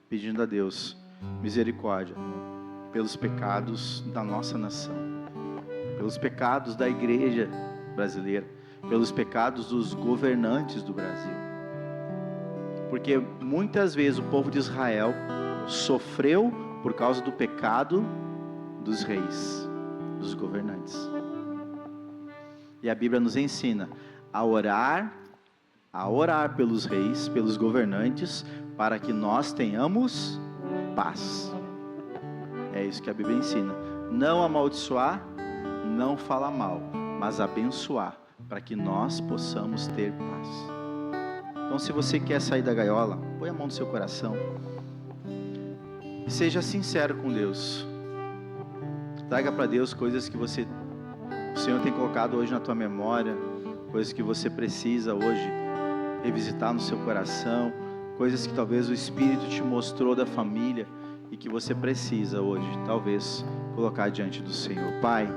pedindo a Deus misericórdia pelos pecados da nossa nação, pelos pecados da igreja brasileira, pelos pecados dos governantes do Brasil. Porque muitas vezes o povo de Israel sofreu por causa do pecado dos reis, dos governantes. E a Bíblia nos ensina a orar pelos reis, pelos governantes, para que nós tenhamos paz. É isso que a Bíblia ensina. Não amaldiçoar, não falar mal, mas abençoar, para que nós possamos ter paz. Então, se você quer sair da gaiola, põe a mão no seu coração e seja sincero com Deus. Traga para Deus coisas que o Senhor tem colocado hoje na tua memória, coisas que você precisa hoje revisitar no seu coração, coisas que talvez o Espírito te mostrou da família e que você precisa hoje, talvez, colocar diante do Senhor. Pai,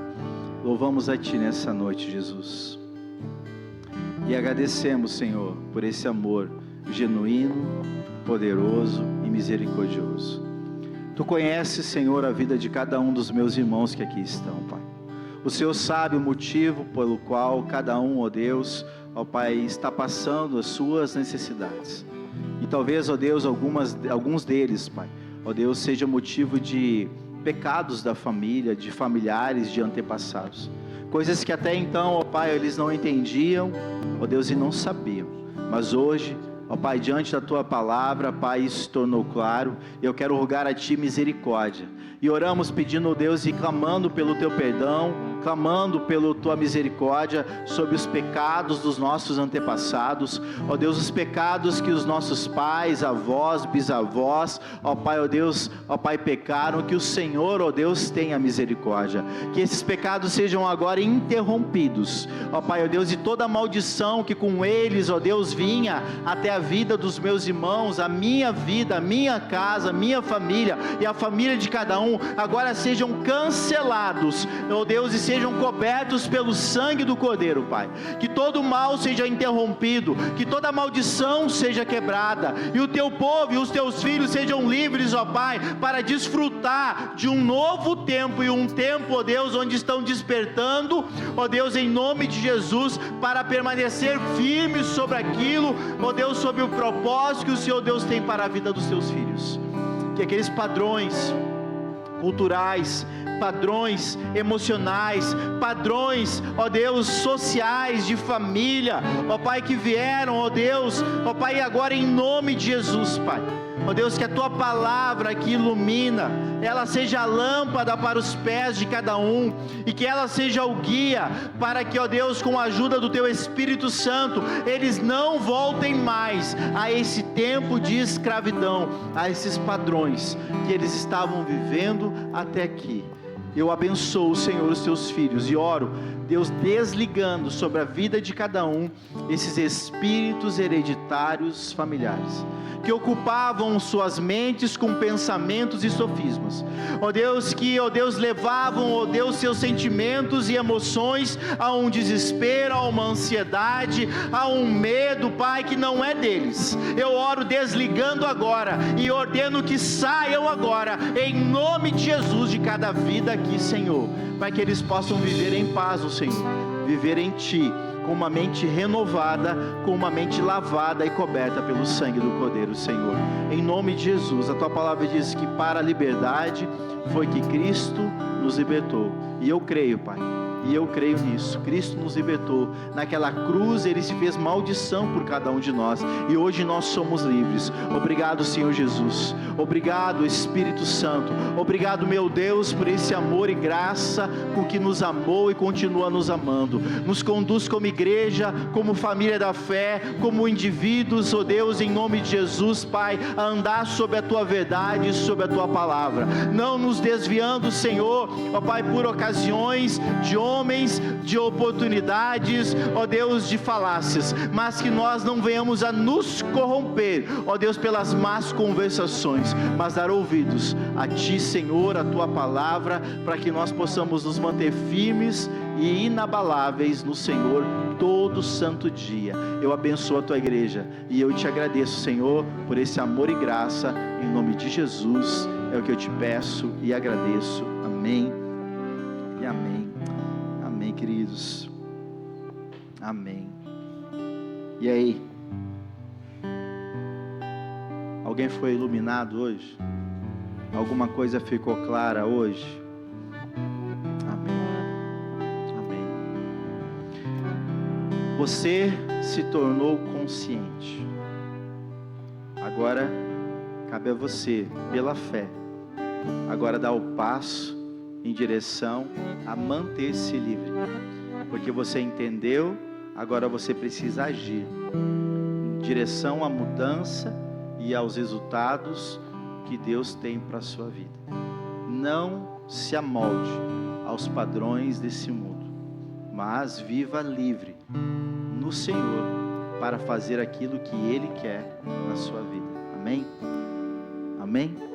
louvamos a Ti nessa noite, Jesus, e agradecemos, Senhor, por esse amor genuíno, poderoso e misericordioso. Tu conheces, Senhor, a vida de cada um dos meus irmãos que aqui estão, Pai. O Senhor sabe o motivo pelo qual cada um, ó Deus, ó Pai, está passando as suas necessidades. E talvez, ó Deus, alguns deles, Pai, ó Deus, seja motivo de pecados da família, de familiares, de antepassados. Coisas que até então, ó Pai, eles não entendiam, ó Deus, e não sabiam. Mas hoje, ó Pai, diante da Tua palavra, Pai, isso se tornou claro. Eu quero rogar a Ti misericórdia. E oramos pedindo, ó Deus, e clamando pelo Teu perdão, clamando pela Tua misericórdia sobre os pecados dos nossos antepassados, ó Deus, os pecados que os nossos pais, avós, bisavós, ó Pai, ó Deus, ó Pai, pecaram, que o Senhor, ó Deus, tenha misericórdia, que esses pecados sejam agora interrompidos, ó Pai, ó Deus, e toda maldição que com eles, ó Deus, vinha até a vida dos meus irmãos, a minha vida, a minha casa, a minha família e a família de cada um, agora sejam cancelados, ó Deus, e sejam cobertos pelo sangue do Cordeiro, Pai. Que todo mal seja interrompido, que toda maldição seja quebrada, e o Teu povo e os Teus filhos sejam livres, ó Pai, para desfrutar de um novo tempo, e um tempo, ó Deus, onde estão despertando, ó Deus, em nome de Jesus, para permanecer firmes sobre aquilo, ó Deus, sobre o propósito que o Senhor Deus tem para a vida dos Teus filhos. Que aqueles padrões culturais, padrões emocionais, padrões, ó Deus, sociais, de família, ó Pai, que vieram, ó Deus, ó Pai, agora em nome de Jesus, Pai, ó Deus, que a Tua palavra que ilumina, ela seja a lâmpada para os pés de cada um, e que ela seja o guia, para que, ó Deus, com a ajuda do Teu Espírito Santo, eles não voltem mais a esse tempo de escravidão, a esses padrões que eles estavam vivendo até aqui. Eu abençoo, Senhor, os Teus filhos, e oro, Deus, desligando sobre a vida de cada um esses espíritos hereditários familiares, que ocupavam suas mentes com pensamentos e sofismas, ó Deus, que, ó Deus, levavam, ó Deus, seus sentimentos e emoções a um desespero, a uma ansiedade, a um medo, Pai, que não é deles. Eu oro desligando agora, e ordeno que saiam agora, em nome de Jesus, de cada vida aqui, Senhor, para que eles possam viver em paz, ó Senhor, viver em Ti, com uma mente renovada, com uma mente lavada e coberta pelo sangue do Cordeiro, Senhor, em nome de Jesus. A Tua palavra diz que para a liberdade foi que Cristo nos libertou, e eu creio, Pai, e eu creio nisso. Cristo nos libertou, naquela cruz Ele se fez maldição por cada um de nós, e hoje nós somos livres. Obrigado, Senhor Jesus, obrigado, Espírito Santo, obrigado, meu Deus, por esse amor e graça com que nos amou e continua nos amando. Nos conduz como igreja, como família da fé, como indivíduos, ó Deus, em nome de Jesus, Pai, a andar sobre a Tua verdade, sobre a Tua palavra, não nos desviando, Senhor, ó Pai, por ocasiões de honra, homens, de oportunidades, ó Deus, de falácias, mas que nós não venhamos a nos corromper, ó Deus, pelas más conversações, mas dar ouvidos a Ti, Senhor, a Tua palavra, para que nós possamos nos manter firmes e inabaláveis no Senhor todo santo dia. Eu abençoo a Tua igreja e eu Te agradeço, Senhor, por esse amor e graça, em nome de Jesus, é o que eu Te peço e agradeço. Amém e amém. Amém, queridos. Amém. E aí? Alguém foi iluminado hoje? Alguma coisa ficou clara hoje? Você se tornou consciente. Agora cabe a você, pela fé, agora dar o passo em direção a manter-se livre. Porque você entendeu, agora você precisa agir em direção à mudança e aos resultados que Deus tem para a sua vida. Não se amolde aos padrões desse mundo, mas viva livre no Senhor para fazer aquilo que Ele quer na sua vida. Amém? Amém?